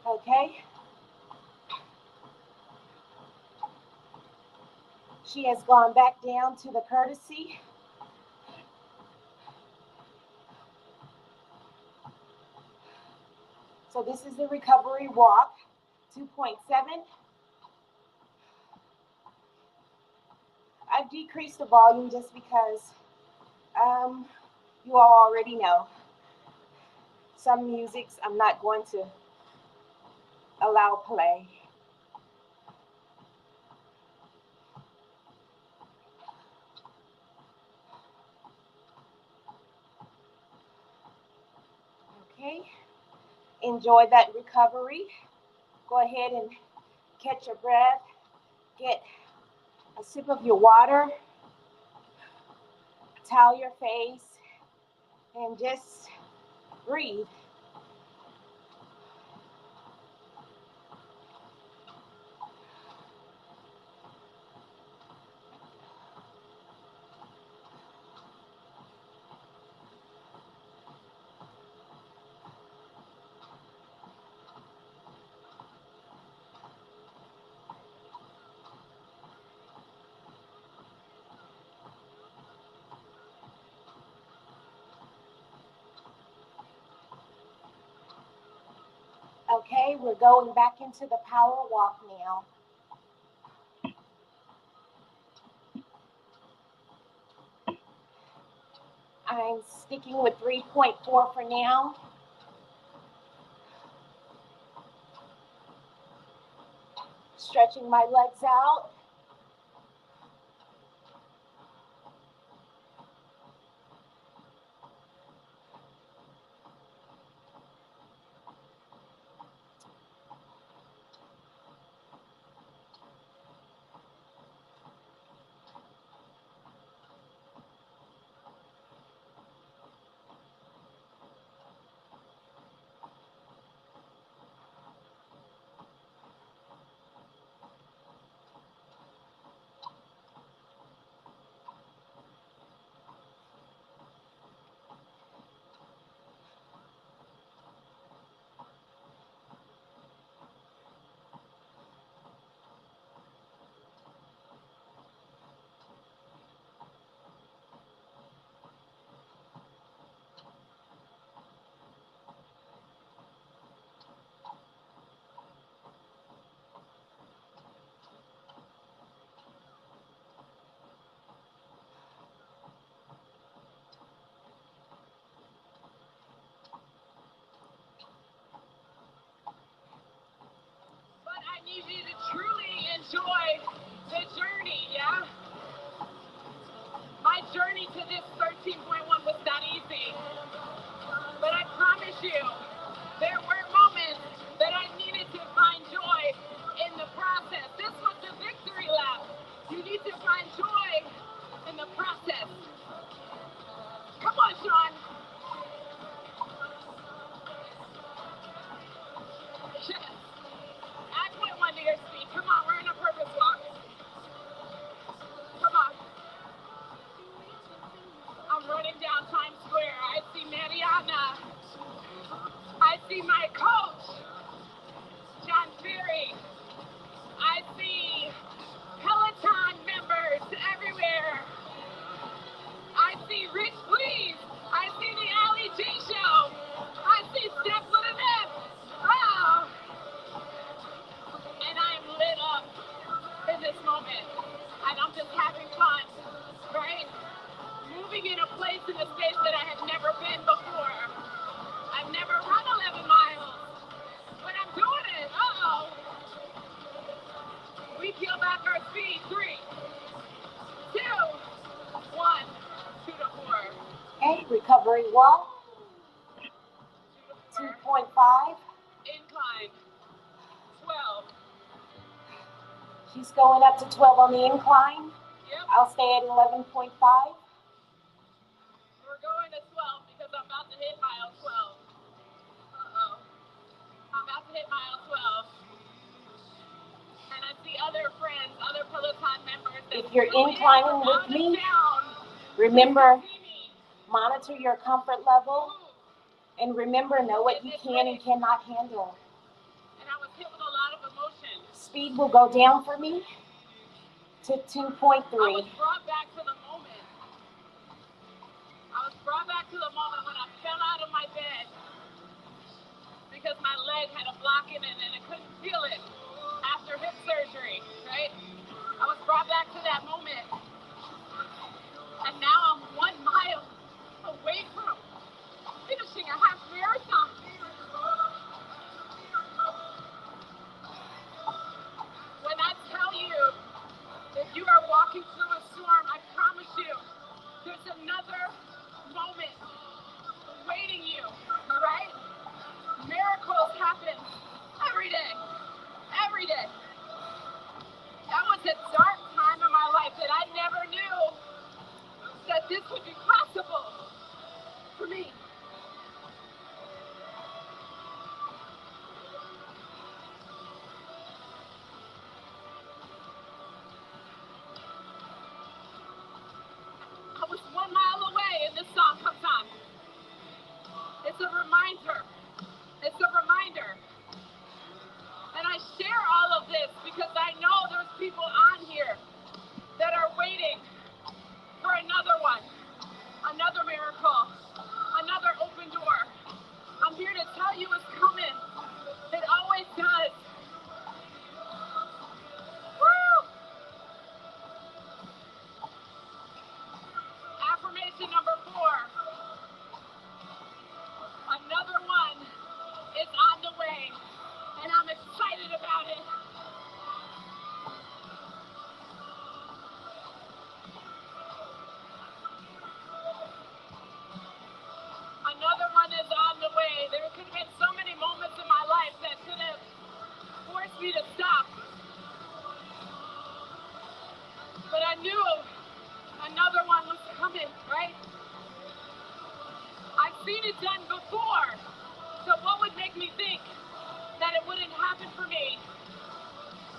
Okay. She has gone back down to the courtesy. So this is the recovery walk, 2.7. I've decreased the volume just because you all already know some musics I'm not going to allow play. Okay, enjoy that recovery. Go ahead and catch your breath. Get a sip of your water. Towel your face and just breathe. Okay, we're going back into the power walk now. I'm sticking with 3.4 for now. Stretching my legs out. I need you to truly enjoy the journey, yeah? My journey to this 13.1 was not easy, but I promise you, there were moments that I needed to find joy in the process. This was the victory lap. You need to find joy in the process. Come on, Sean. Yes. Add point one to your speed. Come on, we're in a purpose walk. Come on. I'm running down Times Square. I see Mariana. I see my coach, John Ferry. I see Peloton members everywhere. I see Rich Please. I see the Ali G Show. I see Step with an F. Oh. And I'm lit up in this moment. And I'm just having fun, right? Moving in a place, in a space that I have never been before. I've never run 11 miles, but I'm doing it. Uh-oh. We peel back our speed. 3, 2, 1, 2 to 4. Okay, recovery walk, 2.5. Incline, 12. She's going up to 12 on the incline. Yep. I'll stay at 11.5. We're going to 12 because I'm about to hit mile 12. Uh-oh. I'm about to hit mile 12. And I see other friends, other Peloton members. If you're inclining with me, remember, monitor your comfort level, and remember, know what you can and cannot handle. And I was hit with a lot of emotion. Speed will go down for me to 2.3. I was brought back to the moment. When I fell out of my bed because my leg had a block in it and I couldn't feel it after hip surgery, right? I was brought back to that moment. And now I'm 1 mile away from finishing a half marathon. When I tell you, if you are walking through a storm, I promise you, there's another moment waiting you, all right? Miracles happen every day, every day. That was a dark time in my life that I never knew that this would be possible for me. I was 1 mile away and this song comes on. It's a reminder. It's a reminder. And I share all of this because I know there's people on here that are waiting for another one, another miracle, another open door. I'm here to tell you it's coming. It always does. Woo! Affirmation number 4. Another one is on the way, and I'm excited about it. Another one is on the way. There could have been so many moments in my life that could have forced me to stop. But I knew another one was coming, right? I've seen it done before. So what would make me think that it wouldn't happen for me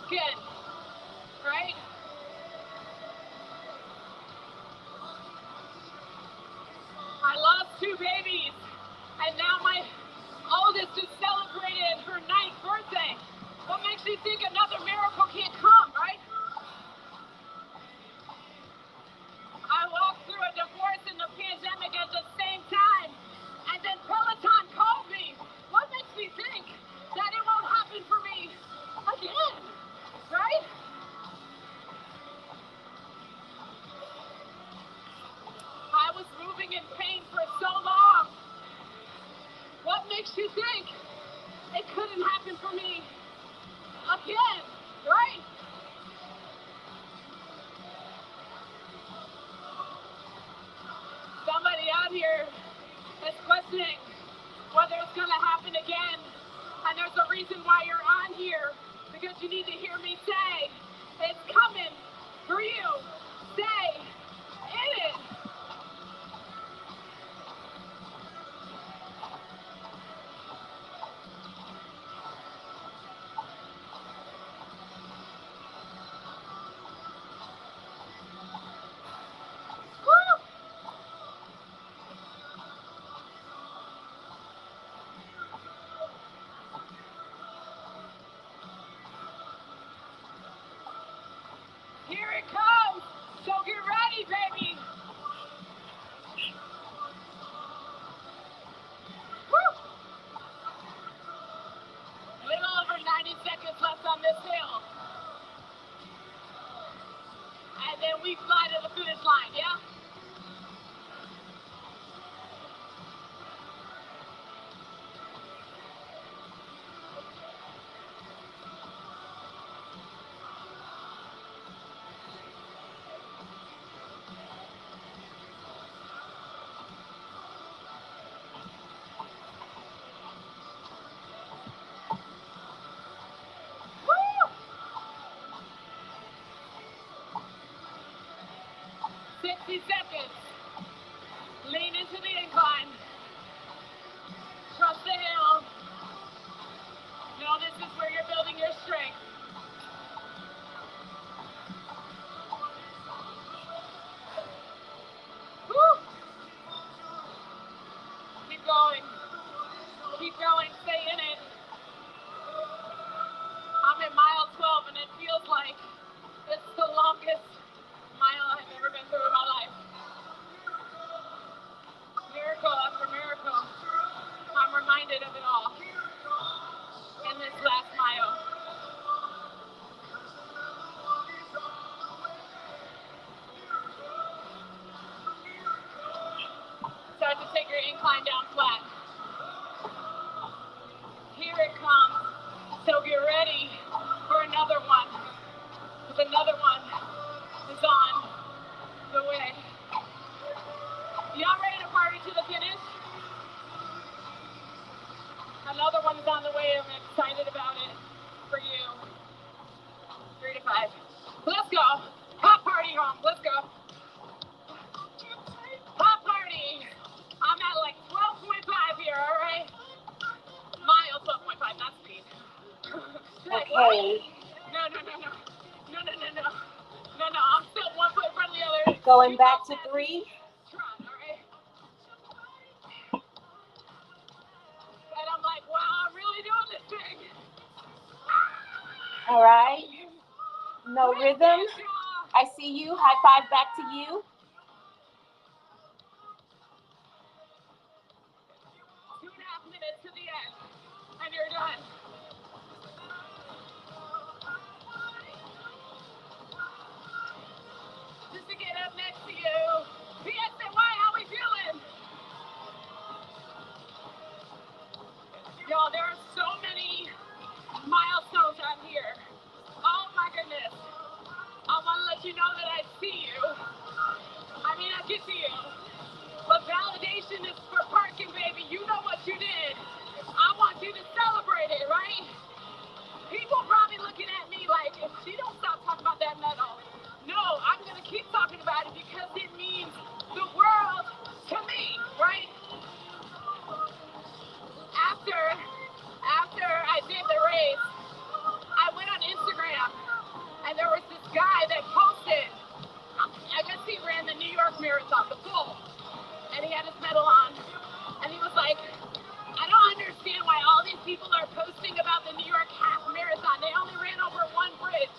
again, right? I lost 2 babies, and now my oldest just celebrated her 9th birthday. What makes you think another miracle can't come, right? I walked through a divorce and the pandemic at the same time, and then Peloton called me. What makes me think that it won't happen for me again, right? I was moving in pain for so long. What makes you think it couldn't happen for me again, right? Somebody out here is questioning whether it's going to happen again. And there's a reason why you're on here, because you need to hear me say, it's coming for you. Stay in it. Woo! Here it comes. So get ready, baby. Woo! Little over 90 seconds left on this hill. And then we fly to the finish line, yeah? Woo! 60 seconds. Lean into the incline. Trust the hill. Know this is where you're building your strength. longest mile I've ever been through in my life. Miracle after miracle. I'm reminded of it all in this last mile. Start to take your incline down flat. Here it comes. So get ready for another one. Because another one is on the way. Y'all ready to party to the finish? Another one is on the way. I'm excited about it for you. 3 to 5. Let's go. Pop party home. Let's go. Pop party. I'm at like 12.5 here, all right? Mile 12.5, not speed. Like, Okay. No. No, I'm still 1 foot in front of the other. Going back to 3. Trot, all right? And I'm like, wow, I'm really doing this thing. All right. No rhythm. I see you. High five back to you. 2.5 minutes to the end, and you're done. Just to get up next to you. PSNY, how we feeling? Y'all, there are so many milestones on here. Oh my goodness. I want to let you know that I see you. I mean, I can see you. But validation is for parking, baby. You know what you did. I want you to celebrate it, right? People probably looking at me like, if she don't stop talking about that medal. No, I'm going to keep talking about it because it means the world to me, right? After I did the race, I went on Instagram and there was this guy that posted, I guess he ran the New York Marathon, the full, and he had his medal on, and he was like, I don't understand why all these people are posting about the New York half marathon. They only ran over one bridge.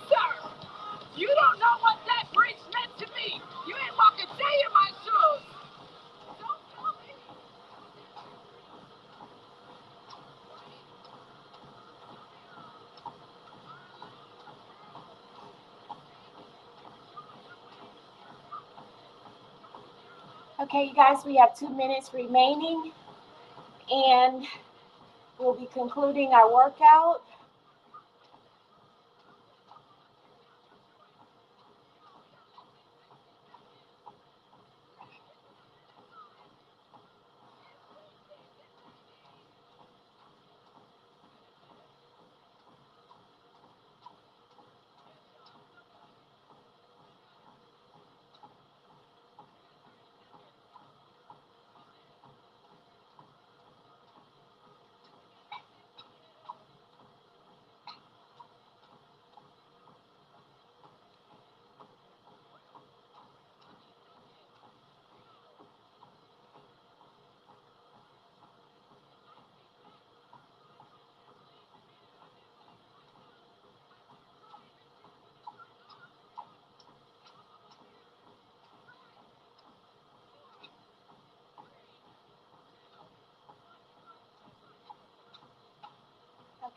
Sir, you don't know what that bridge meant to me. You ain't walk a day in my shoes. Don't tell me. Okay, you guys, we have 2 minutes remaining, and we'll be concluding our workout.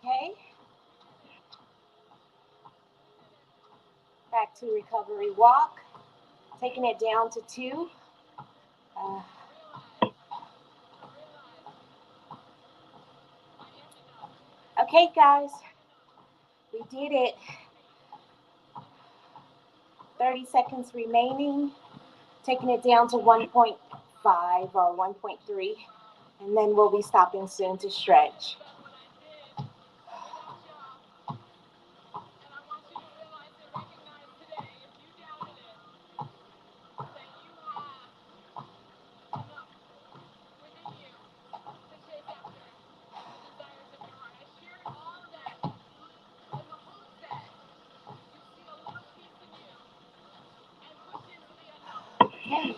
Okay. Back to recovery walk. Taking it down to 2. Okay, guys. We did it. 30 seconds remaining. Taking it down to 1.5 or 1.3. And then we'll be stopping soon to stretch. Okay.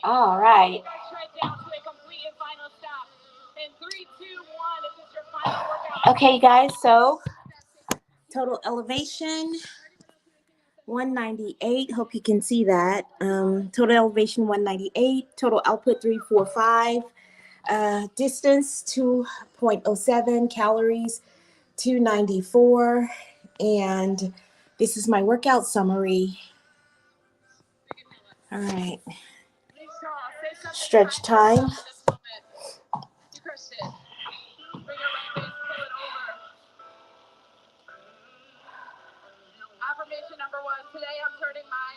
All right. Down to a complete and final stop. In 3, 2, 1. Okay, guys, so total elevation 198. Hope you can see that. Total elevation 198, total output 345, distance 2.07, calories 294, and this is my workout summary. All right, stretch time. Affirmation number 1, today I'm turning my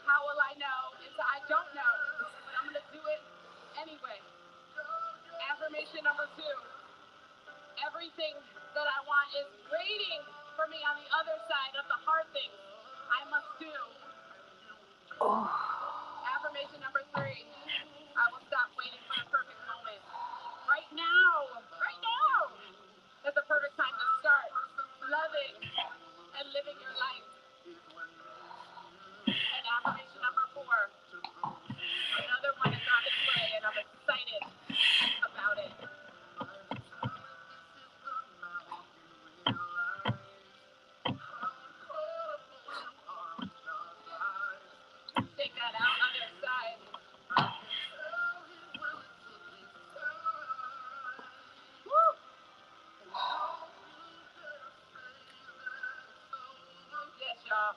how will I know into I don't know, but I'm going to do it anyway. Affirmation number 2, everything that I want is waiting for me on the other side of the hard things I must do. Affirmation number 3, I will stop waiting for the perfect moment. Right now is the perfect time to start loving and living your life. And affirmation number 4, another one is on its way, and I'm excited about it. Take that out, other side. Woo! Yes, y'all.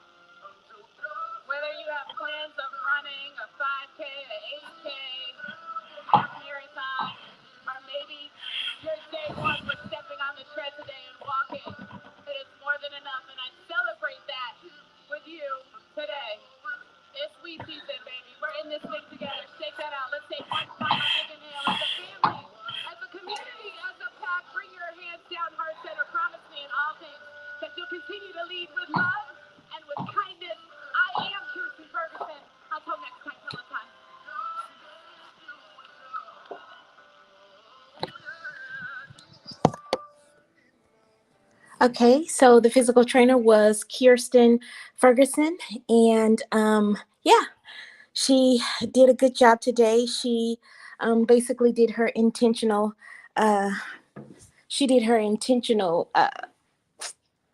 Whether you have plans of running a 5K, an 8K, half marathon, or maybe your day one was stepping on the tread today and walking, it is more than enough, and I celebrate that with you today. It's sweet season, baby. We're in this thing together. Shake that out. Let's take one final big inhale as a family, as a community, as a pack. Bring your hands down, heart center. Promise me in all things that you'll continue to lead with love and with kindness. I am Kirsten Ferguson. Until next time, Peloton. Okay, so the physical trainer was Kirsten Ferguson, and yeah, she did a good job today. She basically did her intentional. She did her intentional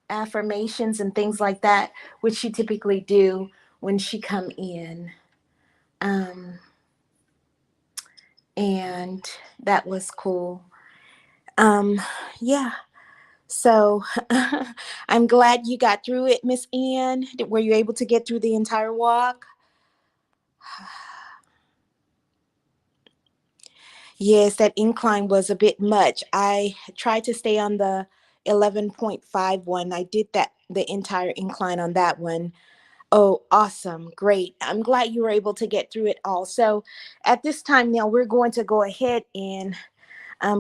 affirmations and things like that, which she typically do when she come in. And that was cool. Yeah. So I'm glad you got through it, Miss Ann. Were you able to get through the entire walk? Yes, that incline was a bit much. I tried to stay on the 11.5 one. I did the entire incline on that one. Oh, awesome. Great. I'm glad you were able to get through it all. So at this time now, we're going to go ahead and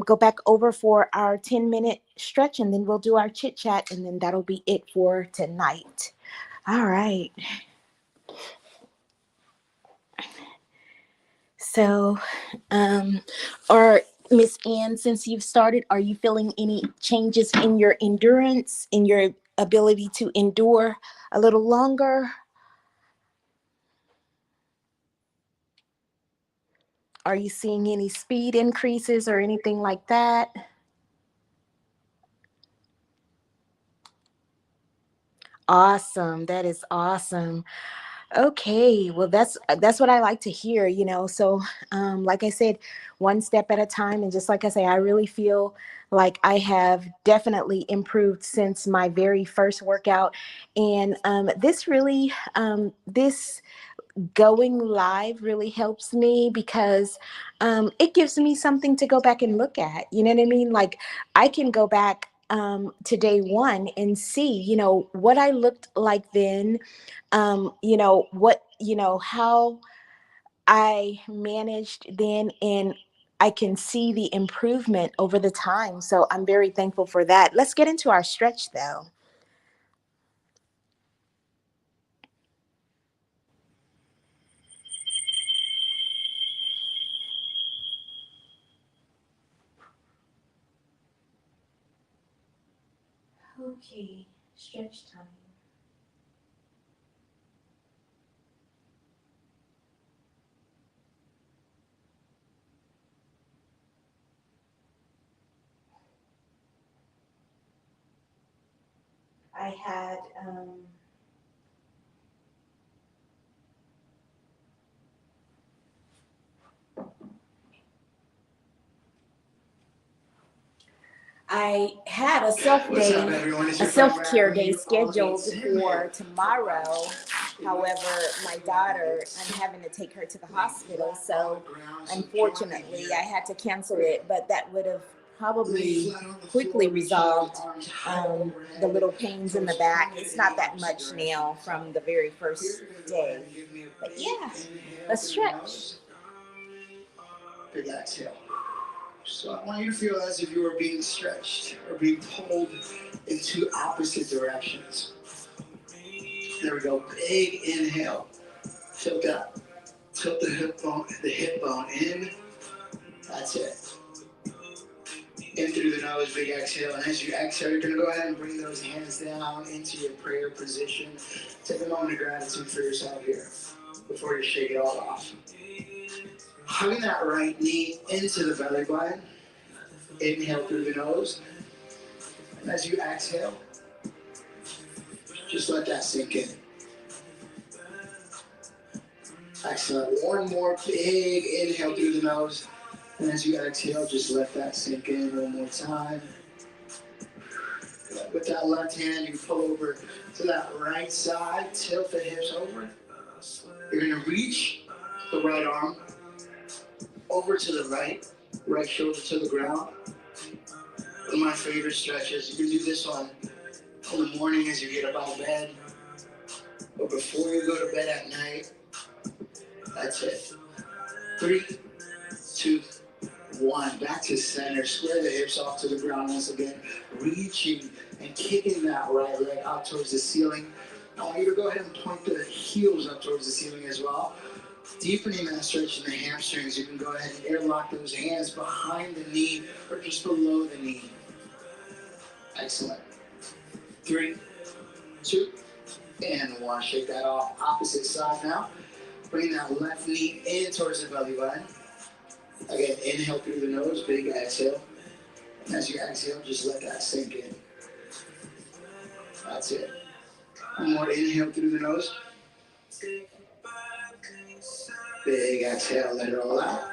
go back over for our 10-minute stretch, and then we'll do our chit chat, and then that'll be it for tonight. All right. So, or Miss Ann, since you've started, are you feeling any changes in your endurance, in your ability to endure a little longer? Are you seeing any speed increases or anything like that? Awesome. That is awesome. Okay, well that's what I like to hear, you know. So like I said, one step at a time, and just like I say, I really feel like I have definitely improved since my very first workout. And this really this going live really helps me because it gives me something to go back and look at. You know what I mean? Like I can go back to day one and see, you know, what I looked like then, you know, what, you know, how I managed then, and I can see the improvement over the time. So I'm very thankful for that. Let's get into our stretch though. Okay, stretch time. I had a self-care day scheduled for tomorrow. However, my daughter, I'm having to take her to the hospital, so unfortunately I had to cancel it, but that would have probably quickly resolved the little pains in the back. It's not that much now from the very first day, but yeah, a stretch. Big exhale. So I want you to feel as if you were being stretched or being pulled in two opposite directions. There we go. Big inhale. Tilt that. Tilt the hip bone in. That's it. In through the nose, big exhale. And as you exhale, you're going to go ahead and bring those hands down into your prayer position. Take a moment of gratitude for yourself here before you shake it all off. Hugging that right knee into the belly button. Inhale through the nose. And as you exhale, just let that sink in. Excellent. One more big inhale through the nose. And as you exhale, just let that sink in one more time. With that left hand, you pull over to that right side, tilt the hips over. You're going to reach the right arm over to the right shoulder to the ground. One of my favorite stretches. You can do this one in the morning as you get up out of bed, or before you go to bed at night. That's it. 3, 2, 1. Back to center. Square the hips off to the ground once again. Reaching and kicking that right leg out towards the ceiling. I want you to go ahead and point the heels up towards the ceiling as well. Deepening that stretch in the hamstrings. You can go ahead and airlock those hands behind the knee or just below the knee. Excellent. 3, 2, and 1. Shake that off. Opposite side now. Bring that left knee in towards the belly button. Again, inhale through the nose, big exhale. And as you exhale, just let that sink in. That's it. One more inhale through the nose. Big exhale, let it all out.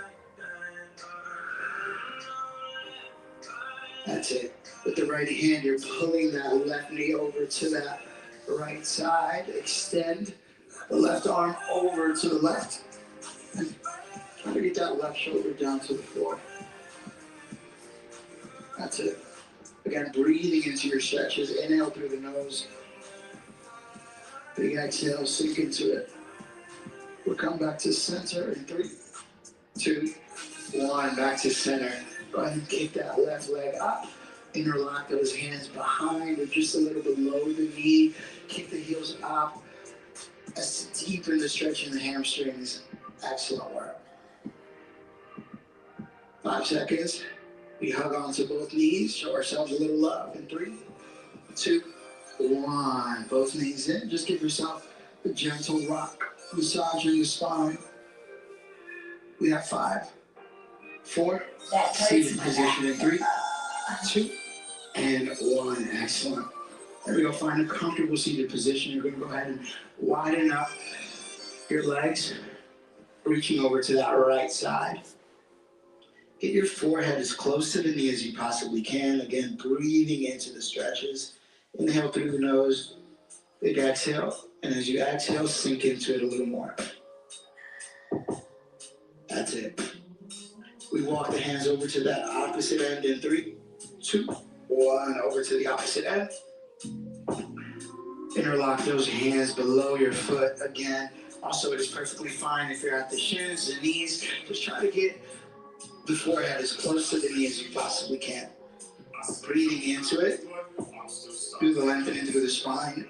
That's it. With the right hand, you're pulling that left knee over to that right side. Extend the left arm over to the left. And try to get that left shoulder down to the floor. That's it. Again, breathing into your stretches. Inhale through the nose. Big exhale, sink into it. We'll come back to center in 3, 2, 1. Back to center. Go ahead and kick that left leg up. Interlock those hands behind or just a little below the knee. Kick the heels up. That's deepen the stretch in the hamstrings. Excellent work. 5 seconds. We hug onto both knees. Show ourselves a little love in 3, 2, 1. Both knees in. Just give yourself a gentle rock. Massaging the spine. We have 5, 4. Seated position in 3, 2, and 1. Excellent. There we go. Find a comfortable seated position. You're going to go ahead and widen up your legs, reaching over to that right side. Get your forehead as close to the knee as you possibly can. Again, breathing into the stretches. Inhale through the nose. Big exhale. And as you exhale, sink into it a little more. That's it. We walk the hands over to that opposite end in 3, 2, 1. Over to the opposite end. Interlock those hands below your foot again. Also, it is perfectly fine if you're at the shins, the knees. Just try to get the forehead as close to the knee as you possibly can. Breathing into it. Do the lengthening through the spine.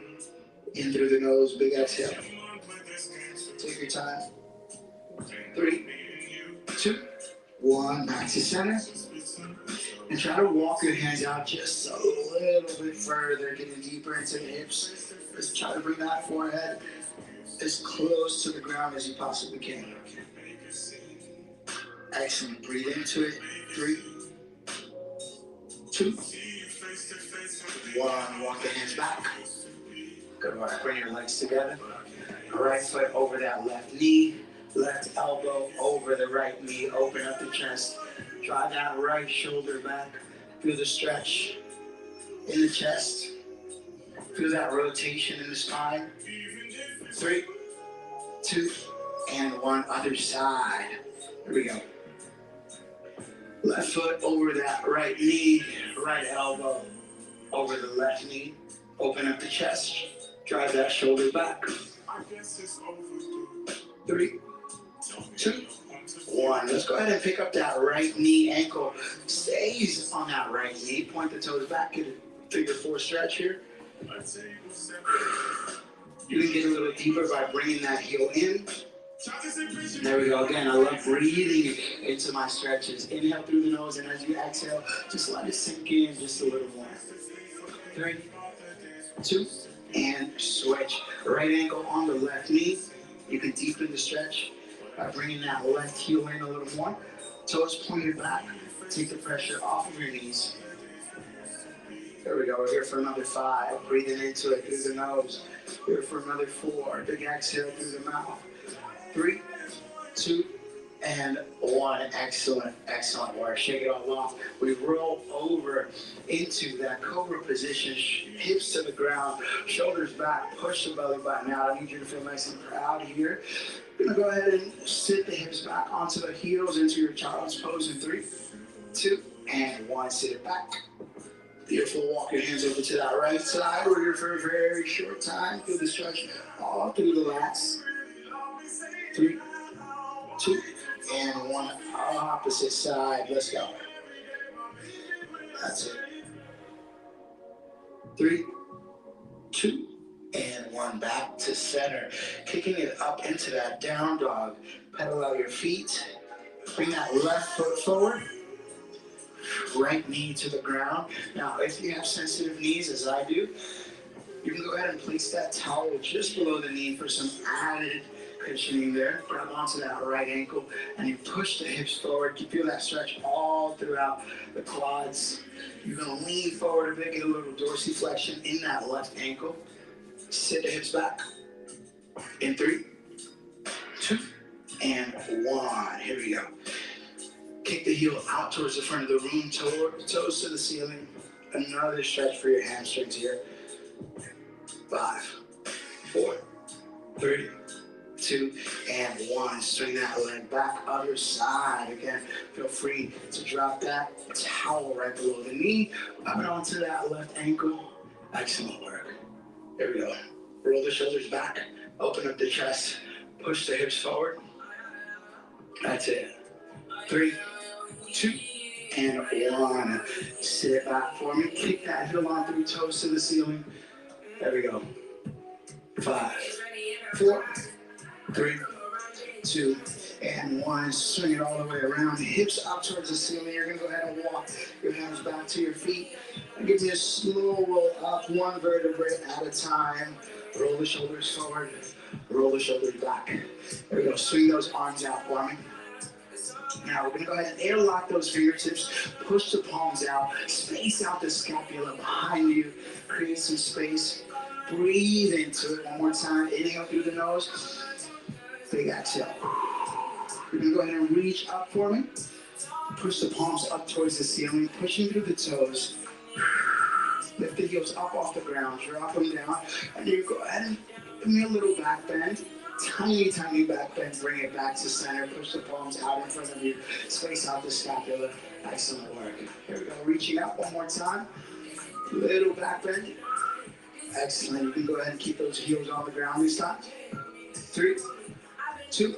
In through the nose, big exhale. Take your time. 3, 2, 1. Back to center. And try to walk your hands out just a little bit further, getting deeper into the hips. Just try to bring that forehead as close to the ground as you possibly can. Excellent. Breathe into it. 3, 2, One, walk the hands back. Good work. Bring your legs together. Right foot over that left knee. Left elbow over the right knee. Open up the chest. Draw that right shoulder back. Feel the stretch in the chest. Feel that rotation in the spine. 3, 2, and 1. Other side. Here we go. Left foot over that right knee. Right elbow over the left knee. Open up the chest. Drive that shoulder back. 3, 2, 1. Let's go ahead and pick up that right knee. Ankle stays on that right knee. Point the toes back. Get a figure 4 stretch here. You can get a little deeper by bringing that heel in. There we go. Again, I love breathing into my stretches. Inhale through the nose, and as you exhale, just let it sink in just a little more. 3, 2, and switch. Right ankle on the left knee. You can deepen the stretch by bringing that left heel in a little more. Toes pointed back. Take the pressure off of your knees. There we go. We're here for another 5. Breathing into it through the nose. Here for another 4. Big exhale through the mouth. 3, 2, and 1. Excellent, excellent work. Shake it all off. We roll over into that cobra position. Hips to the ground, shoulders back. Push the belly button out. I need you to feel nice and proud here. You're gonna go ahead and sit the hips back onto the heels into your child's pose in 3, 2, and 1. Sit it back. Beautiful. Walk your hands over to that right side. We're here for a very short time. Feel the stretch all through the lats. 3, 2, and 1. Opposite side. Let's go. That's it. 3, 2, and 1. Back to center. Kicking it up into that down dog. Pedal out your feet. Bring that left foot forward. Right knee to the ground. Now, if you have sensitive knees, as I do, you can go ahead and place that towel just below the knee for some added cushioning there. Grab onto that right ankle and you push the hips forward. You feel that stretch all throughout the quads. You're going to lean forward a bit, get a little dorsiflexion in that left ankle. Sit the hips back. In 3, 2, and 1. Here we go. Kick the heel out towards the front of the room, toes to the ceiling. Another stretch for your hamstrings here. 5, 4, 3, 2, and 1. Swing that leg back, other side. Again, feel free to drop that towel right below the knee. Up and onto that left ankle. Excellent work. There we go. Roll the shoulders back. Open up the chest. Push the hips forward. That's it. 3, 2, and 1. Sit it back for me. Kick that heel on through, toes to the ceiling. There we go. 5, 4, 3, 2, and 1. Swing it all the way around. Hips up towards the ceiling. You're going to go ahead and walk your hands back to your feet. And give me a slow roll up, one vertebrae at a time. Roll the shoulders forward. Roll the shoulders back. There we go. Swing those arms out for me. Now we're going to go ahead and airlock those fingertips, push the palms out, space out the scapula behind you, create some space, breathe into it one more time, inhale through the nose, big exhale. You're going to go ahead and reach up for me, push the palms up towards the ceiling, pushing through the toes, lift the heels up off the ground, drop them down, and you go ahead and give me a little back bend. Tiny, tiny back bend, bring it back to center, push the palms out in front of you, space out the scapula. Excellent work. Here we go, reaching out one more time. Little back bend. Excellent. You can go ahead and keep those heels on the ground this time. 3, 2,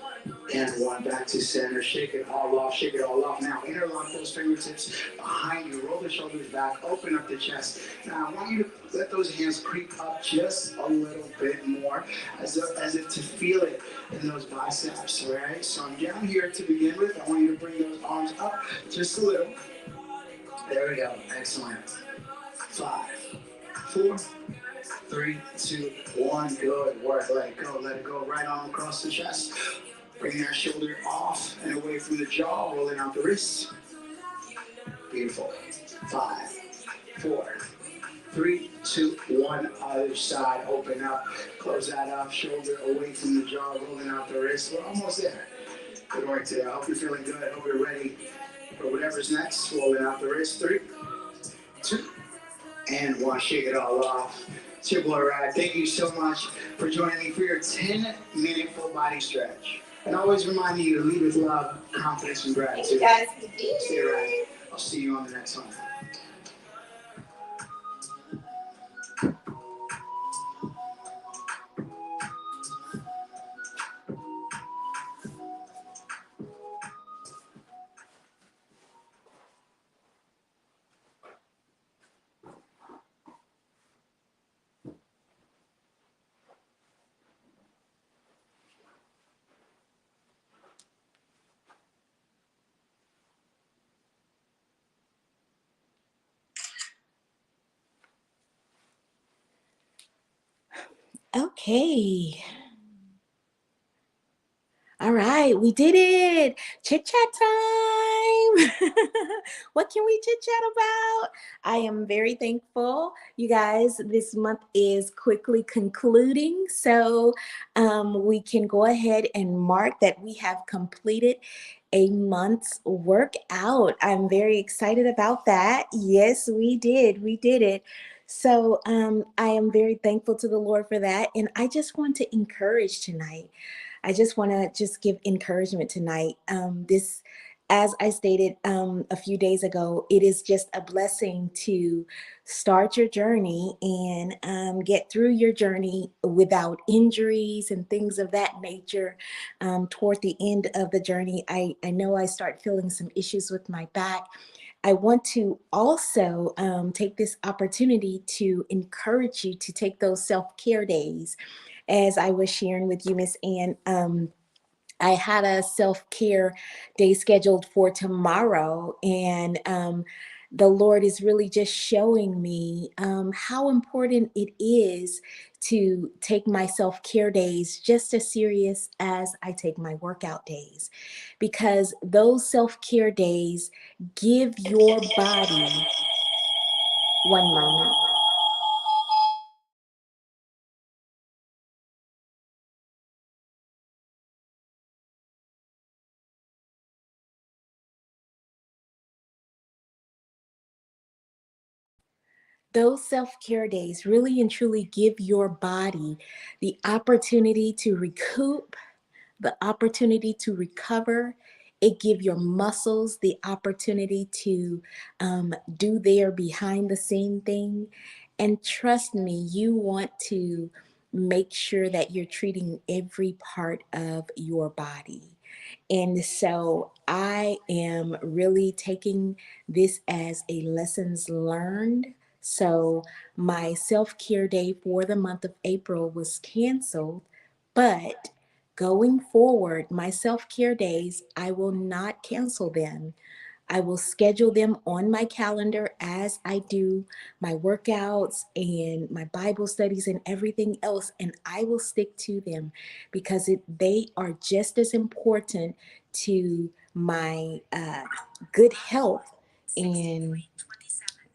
and 1. Back to center. Shake it all off, shake it all off. Now interlock those fingertips behind you. Roll the shoulders back, open up the chest. Now I want you to let those hands creep up just a little bit more, as if to feel it in those biceps, all right? So I'm down here to begin with. I want you to bring those arms up just a little. There we go. Excellent. 5, 4, 3, 2, 1. Good work. Let it go. Let it go right on across the chest. Bring that shoulder off and away from the jaw. Rolling out the wrists. Beautiful. 5, 4, 3, 2, 1. Other side, open up. Close that up. Shoulder away from the jaw, rolling out the wrist. We're almost there. Good work today. I hope you're feeling good. I hope you're ready for whatever's next. Rolling out the wrist. 3, 2, and 1. Shake it all off. It's your boy Rad. Thank you so much for joining me for your 10-minute full body stretch. And always reminding you to lead with love, confidence, and gratitude. Guys, Stay right. I'll see you on the next one. Okay. All right, we did it. Chit chat time. What can we chit chat about? I am very thankful. You guys, this month is quickly concluding. So we can go ahead and mark that we have completed a month's workout. I'm very excited about that. Yes, we did. We did it. So I am very thankful to the Lord for that. And I just want to encourage tonight. I just want to just give encouragement tonight. This, as I stated a few days ago, it is just a blessing to start your journey and get through your journey without injuries and things of that nature. Toward the end of the journey, I know I start feeling some issues with my back. I want to also take this opportunity to encourage you to take those self-care days. As I was sharing with you, Miss Ann, I had a self-care day scheduled for tomorrow, and the Lord is really just showing me how important it is to take my self-care days just as serious as I take my workout days, because those self-care days give your body, one moment. Those self-care days really and truly give your body the opportunity to recoup, the opportunity to recover. It give your muscles the opportunity to do their behind the scene thing. And trust me, you want to make sure that you're treating every part of your body. And so I am really taking this as a lessons learned. So my self-care day for the month of April was canceled, but going forward, my self-care days, I will not cancel them. I will schedule them on my calendar as I do my workouts and my Bible studies and everything else, and I will stick to them because they are just as important to my good health. And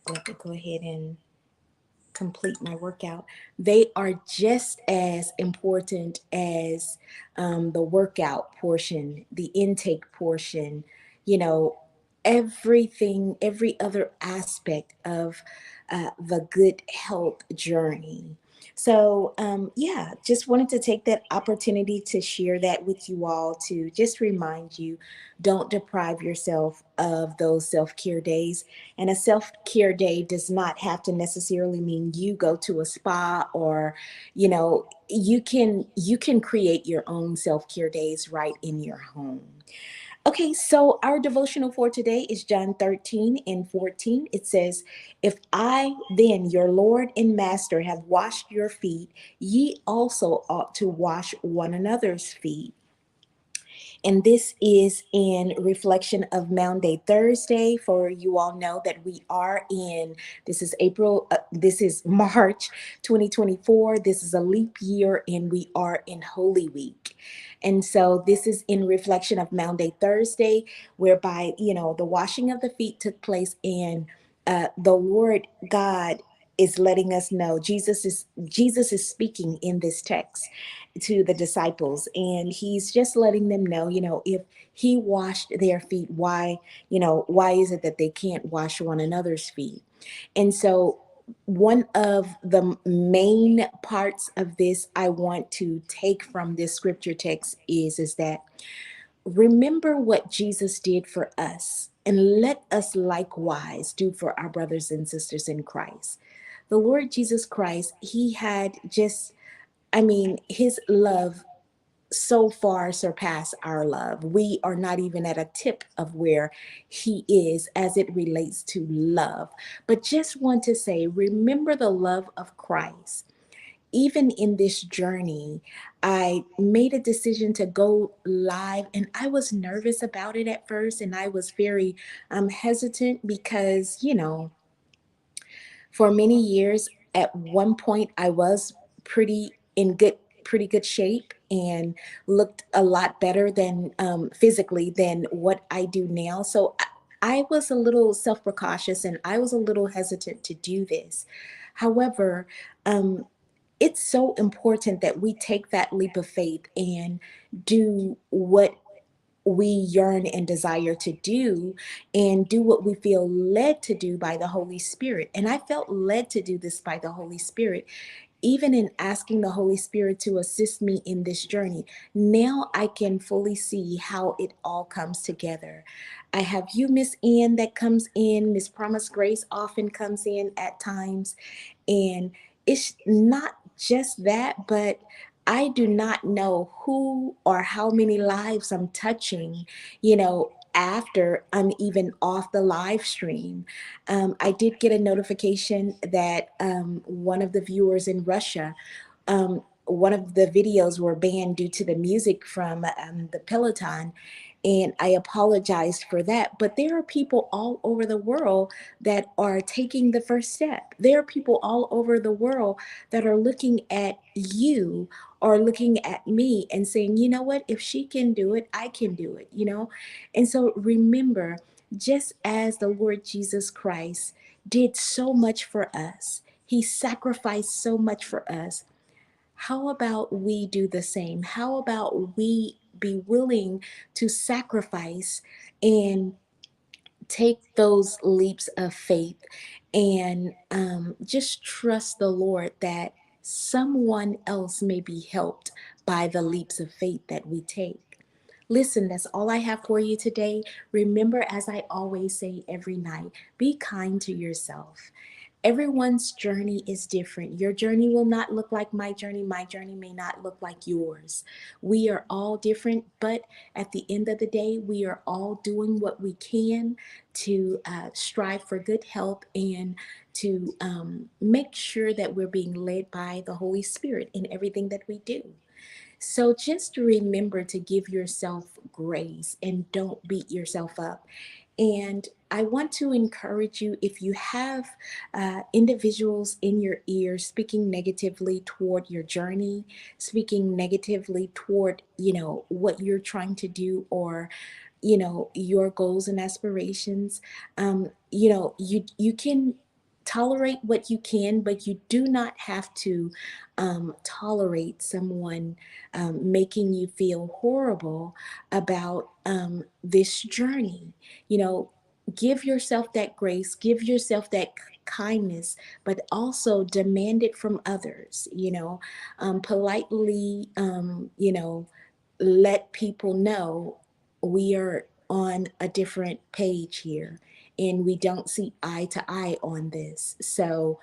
let me go ahead and complete my workout. They are just as important as the workout portion, the intake portion, you know, everything, every other aspect of the good health journey. So, yeah, just wanted to take that opportunity to share that with you all, to just remind you, don't deprive yourself of those self-care days. And a self-care day does not have to necessarily mean you go to a spa, or, you can create your own self-care days right in your home. Okay, so our devotional for today is John 13 and 14. It says, "If I then, your Lord and Master, have washed your feet, ye also ought to wash one another's feet." And this is in reflection of Mounday Thursday. For you all know that we are in, this is March 2024. This is a leap year and we are in Holy Week. And so this is in reflection of Mounday Thursday, whereby, the washing of the feet took place, and the Lord God is letting us know, Jesus is speaking in this text to the disciples, and he's just letting them know, if he washed their feet, why is it that they can't wash one another's feet? And so one of the main parts of this I want to take from this scripture text is that remember what Jesus did for us, and let us likewise do for our brothers and sisters in Christ. The Lord Jesus Christ, he had just, his love so far surpass our love. We are not even at a tip of where he is as it relates to love. But just want to say, remember the love of Christ. Even in this journey, I made a decision to go live, and I was nervous about it at first, and I was very hesitant because, for many years, at one point, I was pretty good shape and looked a lot better than physically than what I do now. So I was a little self-precautious, and I was a little hesitant to do this. However, um, it's so important that we take that leap of faith and do what we yearn and desire to do, and do what we feel led to do by the Holy Spirit. And I felt led to do this by the Holy Spirit, even in asking the Holy Spirit to assist me in this journey. Now I can fully see how it all comes together. I have you, Miss Ann, that comes in. Miss Promise Grace often comes in at times. And it's not just that, but I do not know who or how many lives I'm touching, after I'm even off the live stream. I did get a notification that one of the viewers in Russia, one of the videos were banned due to the music from the Peloton. And I apologized for that. But there are people all over the world that are taking the first step. There are people all over the world that are looking at you or looking at me and saying, you know what, if she can do it, I can do it. And so remember, just as the Lord Jesus Christ did so much for us, he sacrificed so much for us. How about we do the same? How about we be willing to sacrifice and take those leaps of faith, and just trust the Lord that someone else may be helped by the leaps of faith that we take. Listen, that's all I have for you today. Remember, as I always say every night, be kind to yourself. Everyone's journey is different. Your journey will not look like my journey. My journey may not look like yours. We are all different, but at the end of the day, we are all doing what we can to strive for good health, and to make sure that we're being led by the Holy Spirit in everything that we do. So just remember to give yourself grace and don't beat yourself up. And I want to encourage you, if you have individuals in your ear speaking negatively toward your journey, speaking negatively toward, what you're trying to do, or, your goals and aspirations, you can tolerate what you can, but you do not have to tolerate someone making you feel horrible about this journey. Give yourself that grace, give yourself that kindness, but also demand it from others. Politely, let people know we are on a different page here, and we don't see eye to eye on this. So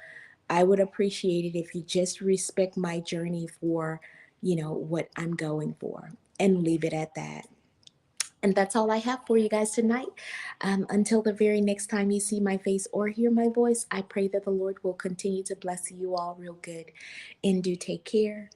I would appreciate it if you just respect my journey for, what I'm going for, and leave it at that. And that's all I have for you guys tonight. Until the very next time you see my face or hear my voice, I pray that the Lord will continue to bless you all real good. And do take care.